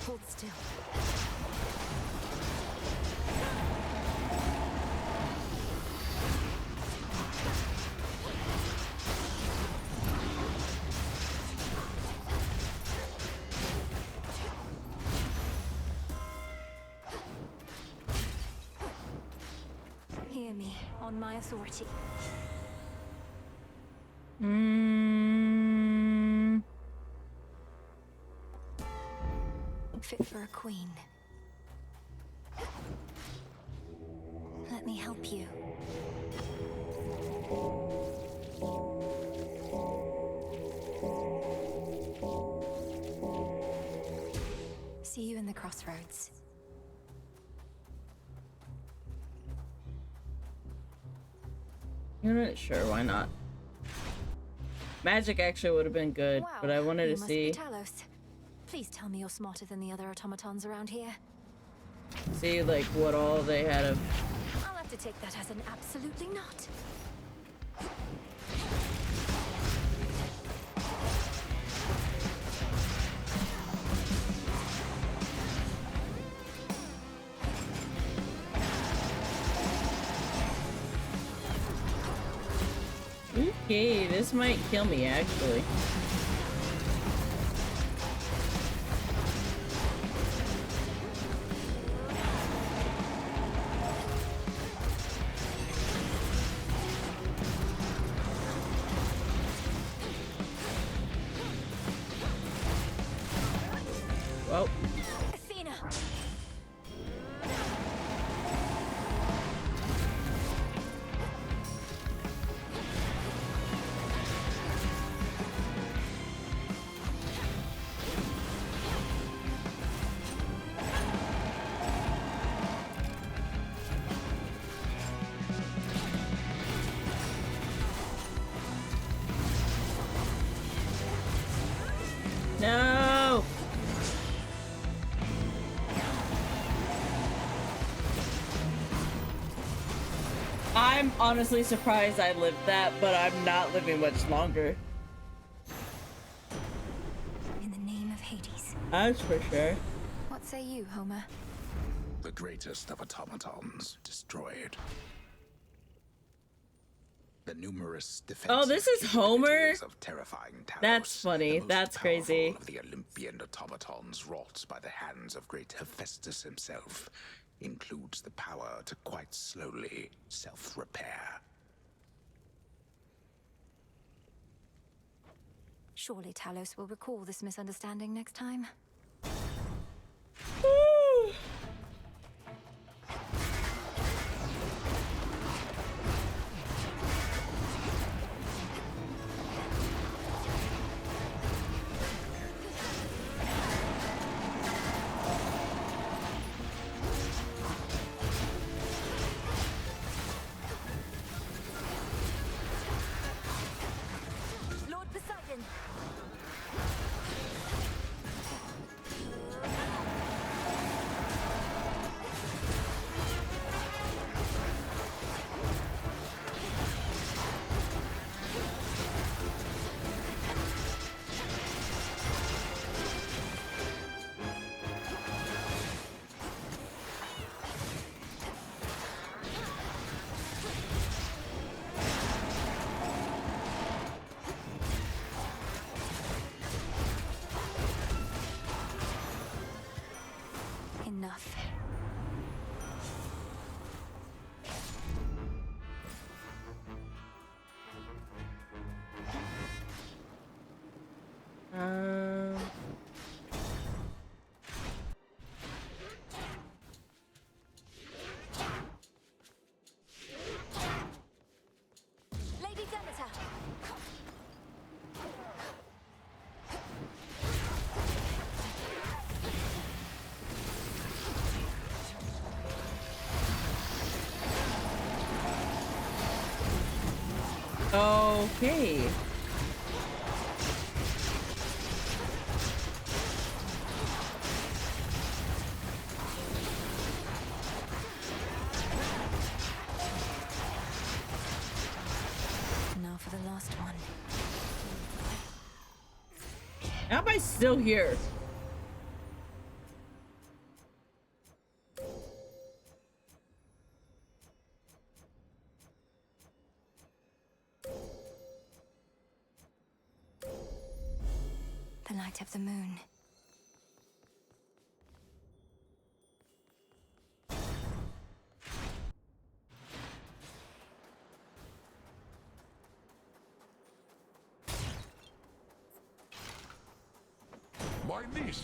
Hold still. Hear me, on my authority. Fit for a queen. Let me help you. See you in the crossroads. You're not sure, why not? Magic actually would have been good, but I wanted You to must see be Talos. Please tell me you're smarter than the other automatons around here. like what all they had of. I'll have to take that as an absolutely not. Okay, this might kill me actually. Well. Athena. No. I'm honestly surprised I lived that, but I'm not living much longer. In the name of Hades. That's for sure. What say you, Homer? The greatest of automatons destroyed. The numerous Oh, this is Homer? of terrifying Talos, That's funny. the most That's powerful crazy. of the Olympian automatons wrought by the hands of great Hephaestus himself, includes the power to quite slowly self-repair. Surely Talos will recall this misunderstanding next time. Lord Poseidon! Enough. Lady Demeter! Okay. Now for the last one. How am I still here? The light of the moon. My niece!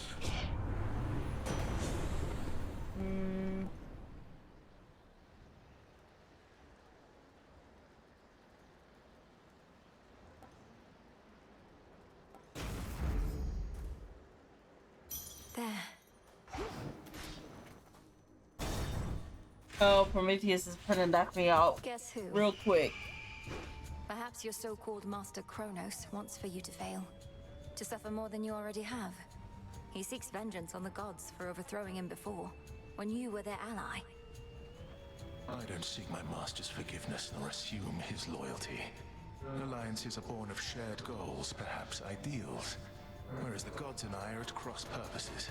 There. Oh, Prometheus is gonna knock me out Guess who? real quick. Perhaps your so-called Master Kronos wants for you to fail. To suffer more than you already have. He seeks vengeance on the gods for overthrowing him before, when you were their ally. I don't seek my master's forgiveness nor assume his loyalty. Alliances are born of shared goals, perhaps ideals, whereas the gods and I are at cross purposes.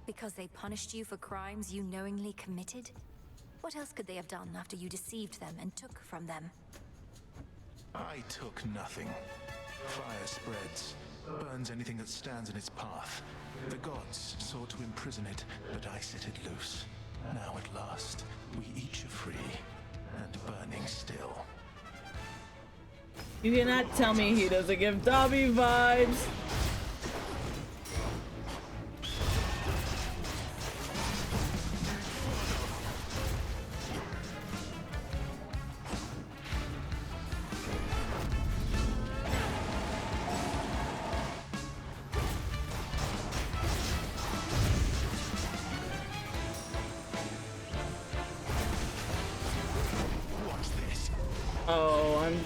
Because they punished you for crimes you knowingly committed? What else could they have done after you deceived them and took from them? I took nothing. Fire spreads, burns anything that stands in its path. The gods sought to imprison it, but I set it loose. Now at last, we each are free, and burning still. You cannot tell me he doesn't give Dobby vibes. Oh, I'm...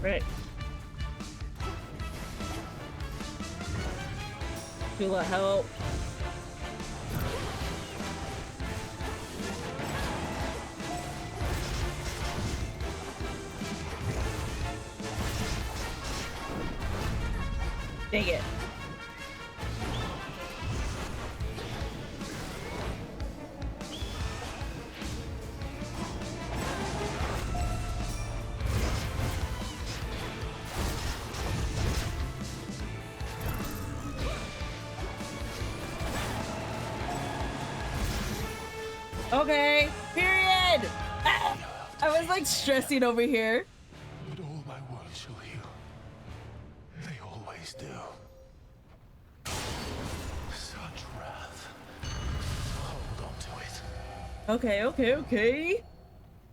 Right. Tula, help. Dang it. Okay, period. Ah, I was like stressing over here. But all my wounds shall heal. They always do. Such wrath. Hold on to it. Okay, okay, okay.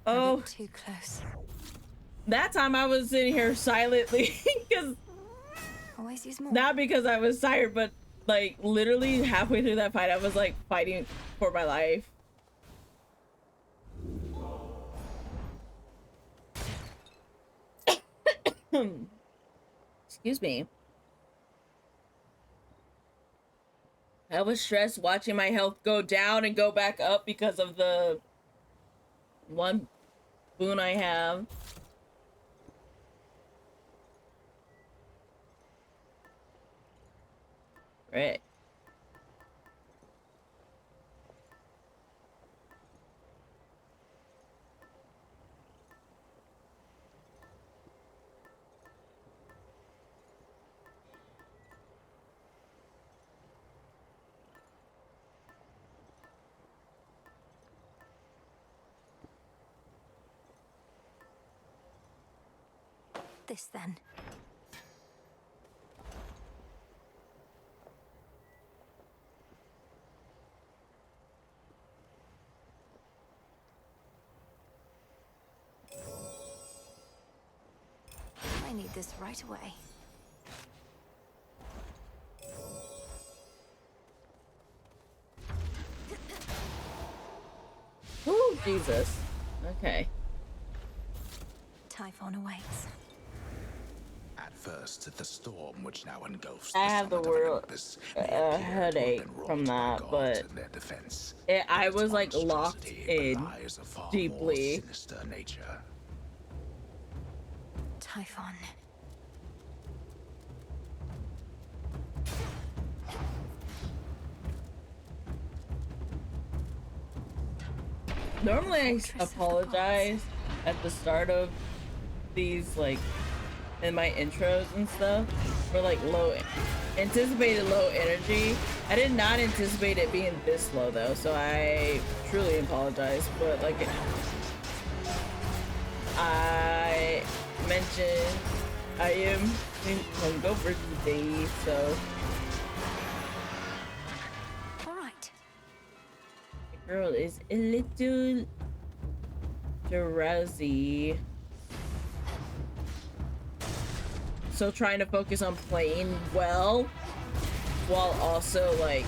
Oh, too close. That time I was sitting here silently because Always use more. not because I was tired, but like literally halfway through that fight, I was like fighting for my life. Excuse me. I was stressed watching my health go down and go back up because of the one boon I have. Right. This then. I need this right away. Oh, Jesus. Okay. Typhon awaits. At first, the storm which now engulfs I have the summit of world Olympus may appear to have headache been from wrought by that, gods but in their defense. I was like Its locked monstrosity in belies a far more deeply. sinister nature. Typhon. Normally I apologize at the start of these, like in my intros and stuff, for like anticipated low energy. I did not anticipate it being this low though, so I truly apologize. But like I mentioned, I am hungover today, so the girl is a little drowsy. So trying to focus on playing well while also like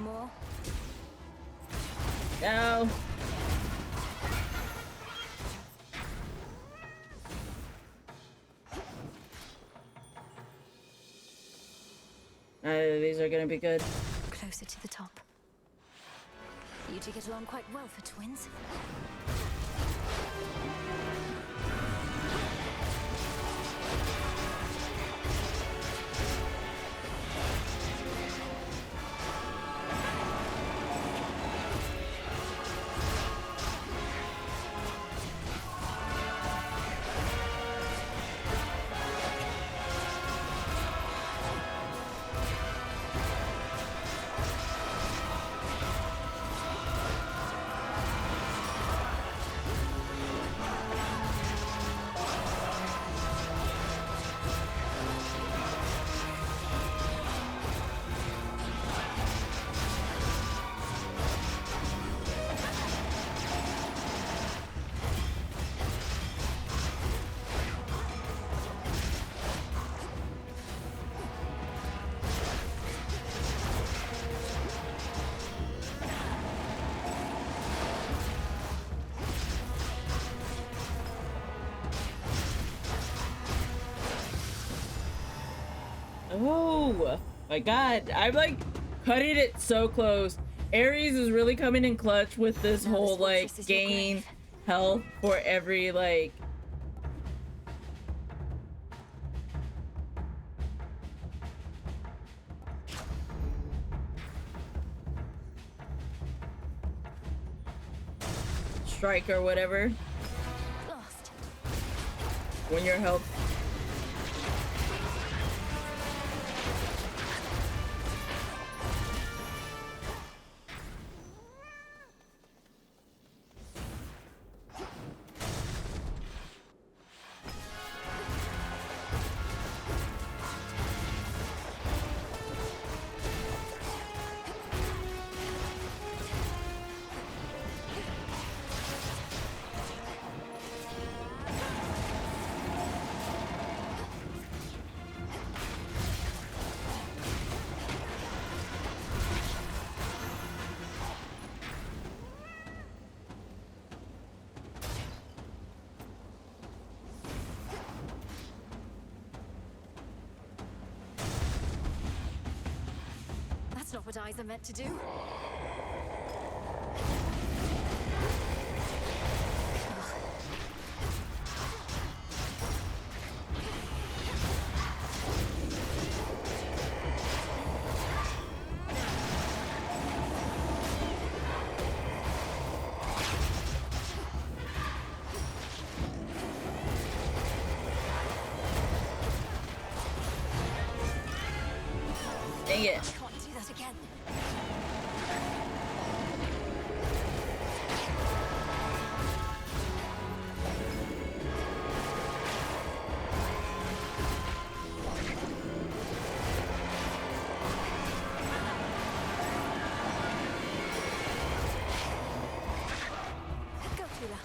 more. No. These are gonna be good. Closer to the top. You two get along quite well for twins. Oh my god, I'm like cutting it so close. Ares is really coming in clutch with this whole like gain health for every like strike or whatever. Lost. When your health. That's not what eyes are meant to do. Dang it. Can't do that again. Go, Tula.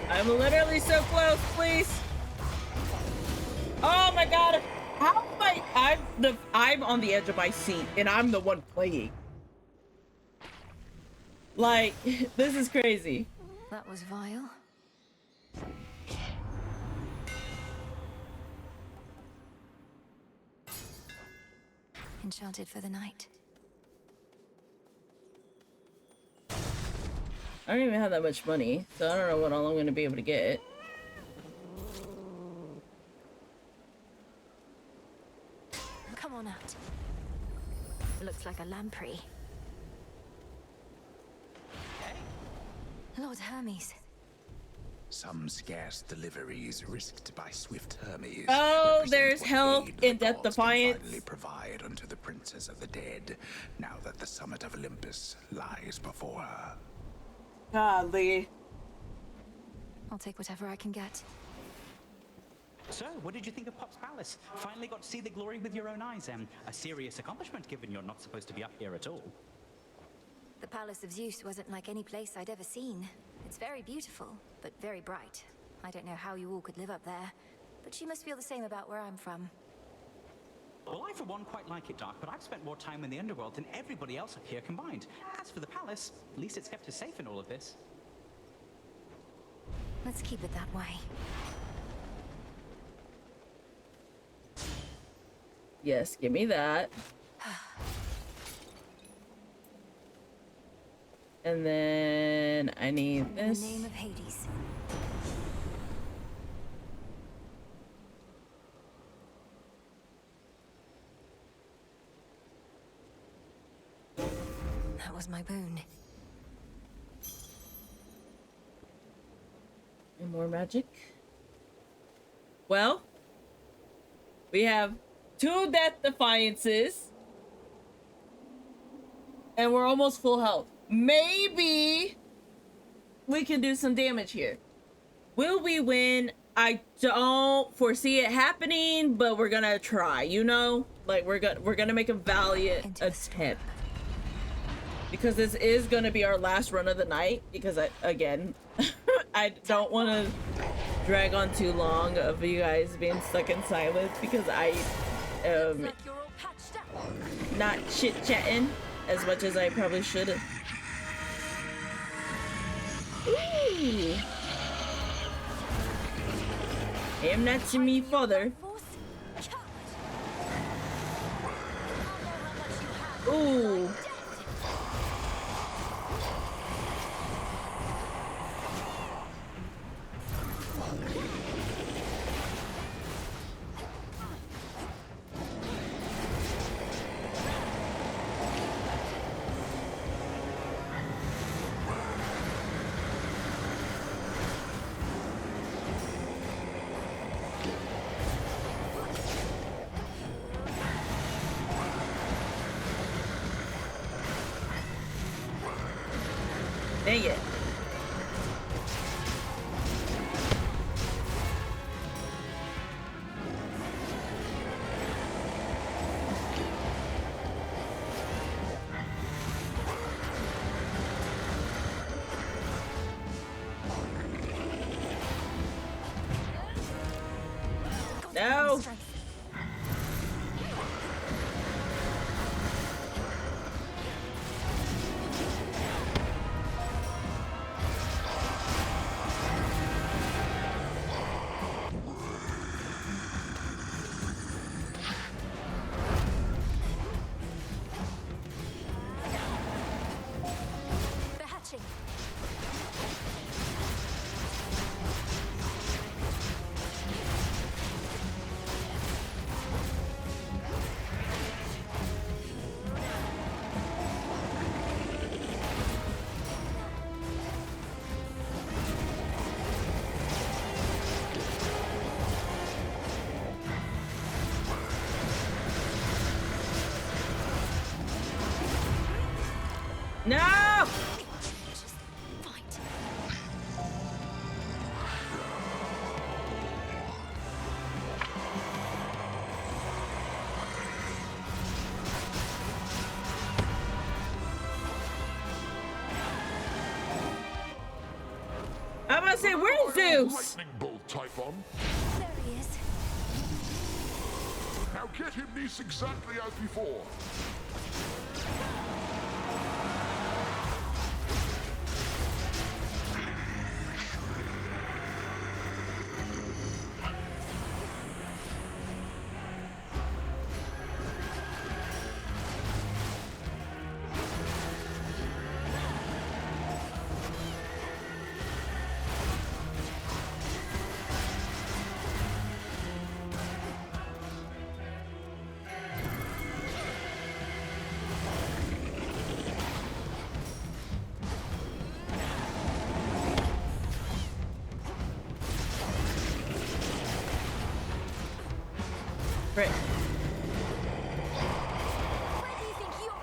I'm literally so close, please. Oh my god. How am I'm on the edge of my seat and I'm the one playing. Like, this is crazy. That was vile. Enchanted for the night. I don't even have that much money, so I don't know what all I'm gonna be able to get. Come on out. Looks like a lamprey. Lord Hermes. Some scarce deliveries risked by swift Hermes. Oh, there's health in Death Defiance. Finally provide unto the princess of the dead, now that the summit of Olympus lies before her. Godly. I'll take whatever I can get. So, what did you think of Pop's Palace? Finally got to see the glory with your own eyes. A serious accomplishment, given you're not supposed to be up here at all. The Palace of Zeus wasn't like any place I'd ever seen. It's very beautiful, but very bright. I don't know how you all could live up there, but you must feel the same about where I'm from. Well, I for one quite like it, Dark, but I've spent more time in the underworld than everybody else up here combined. As for the palace, at least it's kept us safe in all of this. Let's keep it that way. Yes, give me that. And then I need this. In the name of Hades. That was my boon. And more magic. Well, we have 2 death defiances. And we're almost full health. Maybe we can do some damage here. Will we win? I don't foresee it happening, but we're gonna try, you know? Like we're gonna make a valiant attempt. Because this is gonna be our last run of the night, because again, I don't want to drag on too long of you guys being stuck in silence, because I am not chit-chatting as much as I probably should. Ooh. I am not to me father. Ooh. Dang it. No. The hatching. No! I'm gonna say, where's Zeus? Lightning bolt, Typhon. There he is. Now get him Nice exactly as before. Right. Where do you think you're going?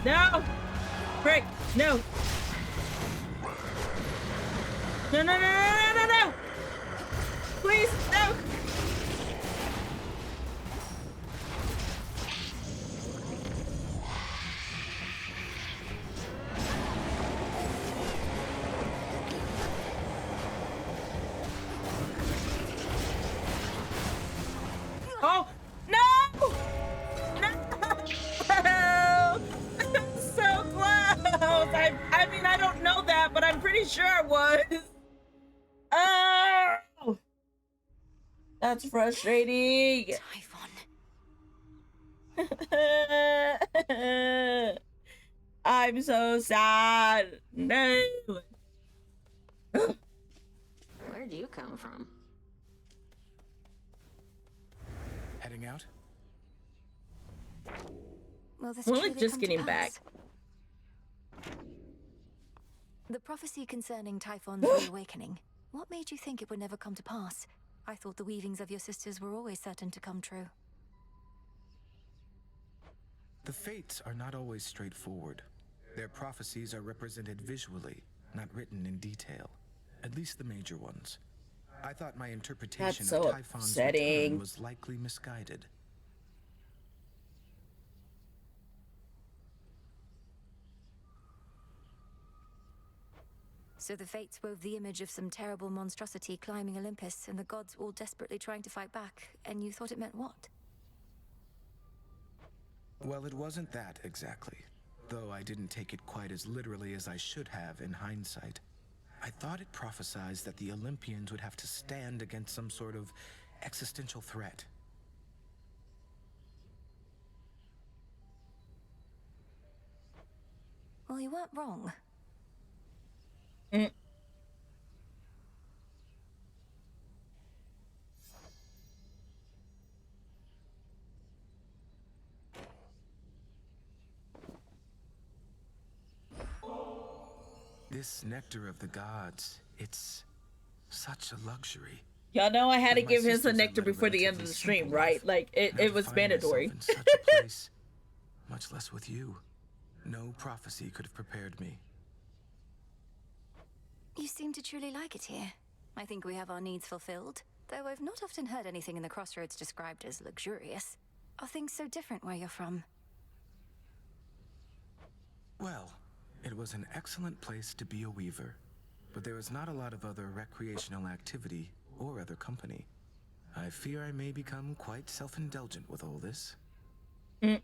No! Frick! No! No, no, no, no, no, no, no! Please, no! Oh, no! No! So close! I mean, I don't know that, but I'm pretty sure I was. Oh! That's frustrating. I'm so sad. No. Where'd you come from? Heading out? Will this We're truly like just come to getting back. pass? The prophecy concerning Typhon's reawakening. What made you think it would never come to pass? I thought the weavings of your sisters were always certain to come true. The fates are not always straightforward. Their prophecies are represented visually, not written in detail. At least the major ones. I thought my interpretation That's so of Typhon's upsetting. return was likely misguided. So the fates wove the image of some terrible monstrosity climbing Olympus, and the gods all desperately trying to fight back, and you thought it meant what? Well, it wasn't that exactly. Though I didn't take it quite as literally as I should have in hindsight. I thought it prophesied that the Olympians would have to stand against some sort of existential threat. Well, you weren't wrong. This nectar of the gods, it's such a luxury. Y'all know I had to Like my give his a sisters, I nectar led a before the end of relatively the stream, simple right? life. Like Now it to was find mandatory. myself in such a place, much less with you. No prophecy could have prepared me. You seem to truly like it here. I think we have our needs fulfilled, though I've not often heard anything in the Crossroads described as luxurious. Are things so different where you're from? Well, it was an excellent place to be a weaver, but there was not a lot of other recreational activity or other company. I fear I may become quite self-indulgent with all this. Ain't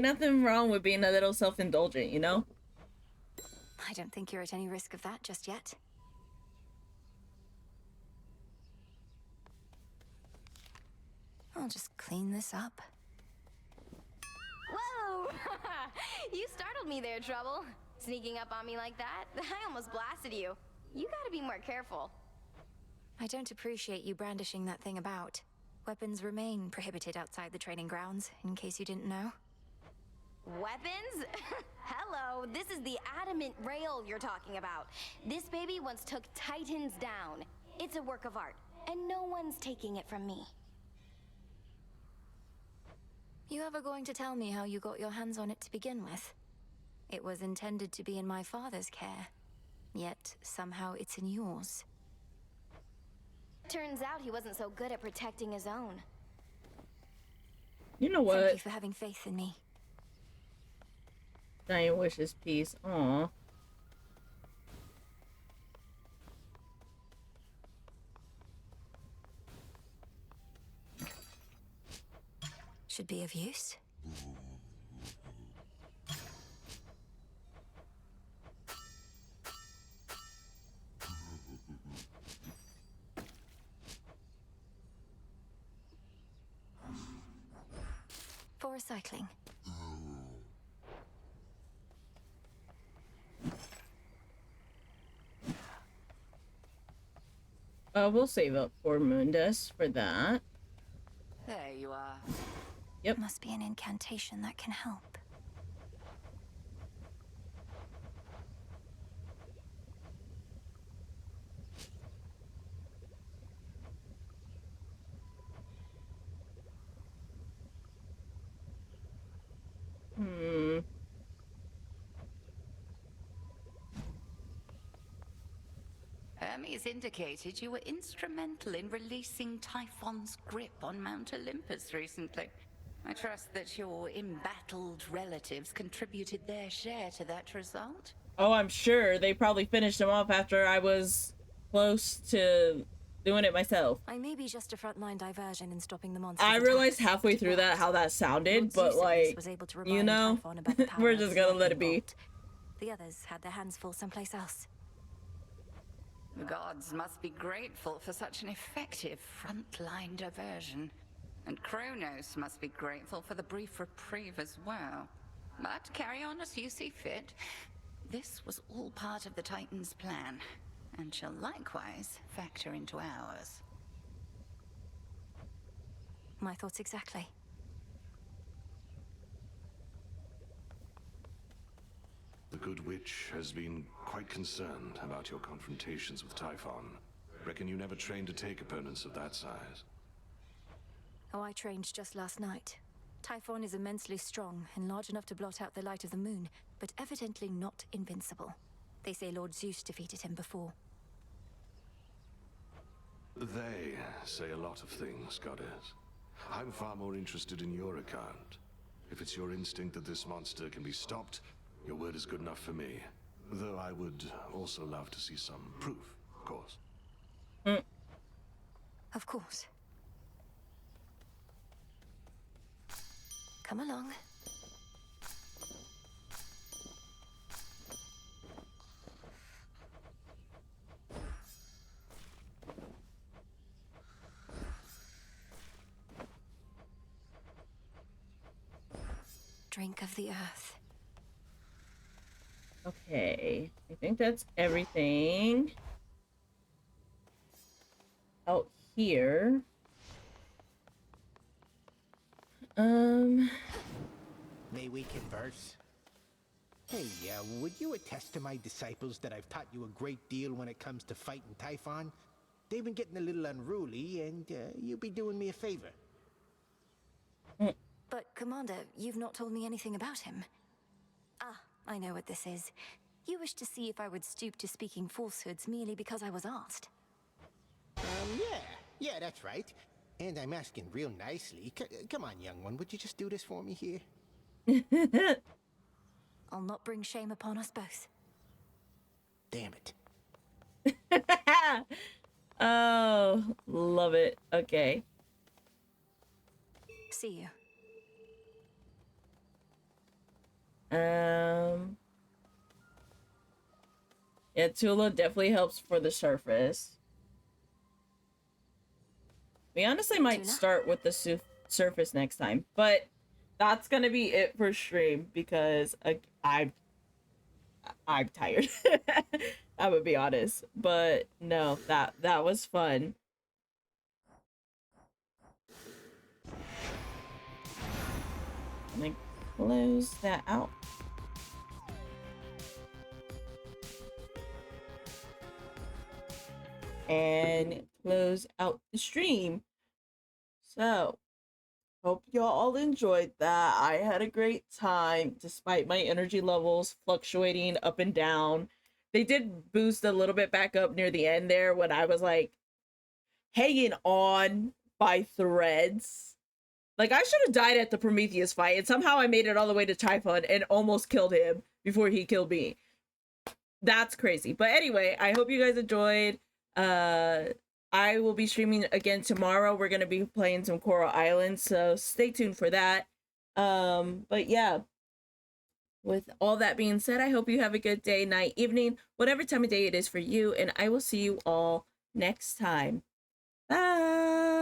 nothing wrong with being a little self-indulgent, you know? I don't think you're at any risk of that just yet. I'll just clean this up. Whoa! You startled me there, Trouble. Sneaking up on me like that, I almost blasted you. You gotta be more careful. I don't appreciate you brandishing that thing about. Weapons remain prohibited outside the training grounds, in case you didn't know. Weapons? Hello, this is the adamant rail you're talking about. This baby once took Titans down. It's a work of art, and no one's taking it from me. You ever going to tell me how you got your hands on it to begin with? It was intended to be in my father's care, yet somehow it's in yours. Turns out he wasn't so good at protecting his own. You know what? Thank you for having faith in me. Diane wishes peace. Aw. Should be of use. For recycling. We'll save up for Moondust for that. There you are. Yep. Must be an incantation that can help. enemies indicated you were instrumental in releasing Typhon's grip on Mount Olympus recently. I trust that your embattled relatives contributed their share to that result. Oh, I'm sure they probably finished him off after I was close to doing it myself. I may be just a frontline diversion in stopping the monsters. I realized halfway through that how that sounded, but like, you know, we're just gonna let it be. The others had their hands full someplace else. The gods must be grateful for such an effective frontline diversion. And Kronos must be grateful for the brief reprieve as well. But carry on as you see fit. This was all part of the Titan's plan, and shall likewise factor into ours. My thoughts exactly. The good witch has been quite concerned about your confrontations with Typhon. Reckon you never trained to take opponents of that size. Oh, I trained just last night. Typhon is immensely strong and large enough to blot out the light of the moon, but evidently not invincible. They say Lord Zeus defeated him before. They say a lot of things, Goddess. I'm far more interested in your account. If it's your instinct that this monster can be stopped, your word is good enough for me. Though I would also love to see some proof, of course. Of course. Come along. Drink of the earth. Okay, I think that's everything out here. May we converse? Hey, would you attest to my disciples that I've taught you a great deal when it comes to fighting Typhon? They've been getting a little unruly, and you'd be doing me a favor. But, Commander, you've not told me anything about him. Ah, I know what this is. You wish to see if I would stoop to speaking falsehoods merely because I was asked. Yeah, that's right. And I'm asking real nicely. Come on, young one, would you just do this for me here? I'll not bring shame upon us both. Damn it. Oh, love it. Okay. See you. Yeah, Tula definitely helps for the surface. We honestly might start with the surface next time, but that's gonna be it for stream because I'm tired. I would be honest, but no, that was fun. Let me close that out. And close out the stream. So, hope y'all all enjoyed that. I had a great time despite my energy levels fluctuating up and down. They did boost a little bit back up near the end there when I was like hanging on by threads. Like, I should have died at the Prometheus fight, and somehow I made it all the way to Typhon and almost killed him before he killed me. That's crazy. But anyway, I hope you guys enjoyed. I will be streaming again tomorrow. We're going to be playing some Coral Islands, so stay tuned for that. But yeah, with all that being said, I hope you have a good day, night, evening, whatever time of day it is for you, and I will see you all next time. Bye!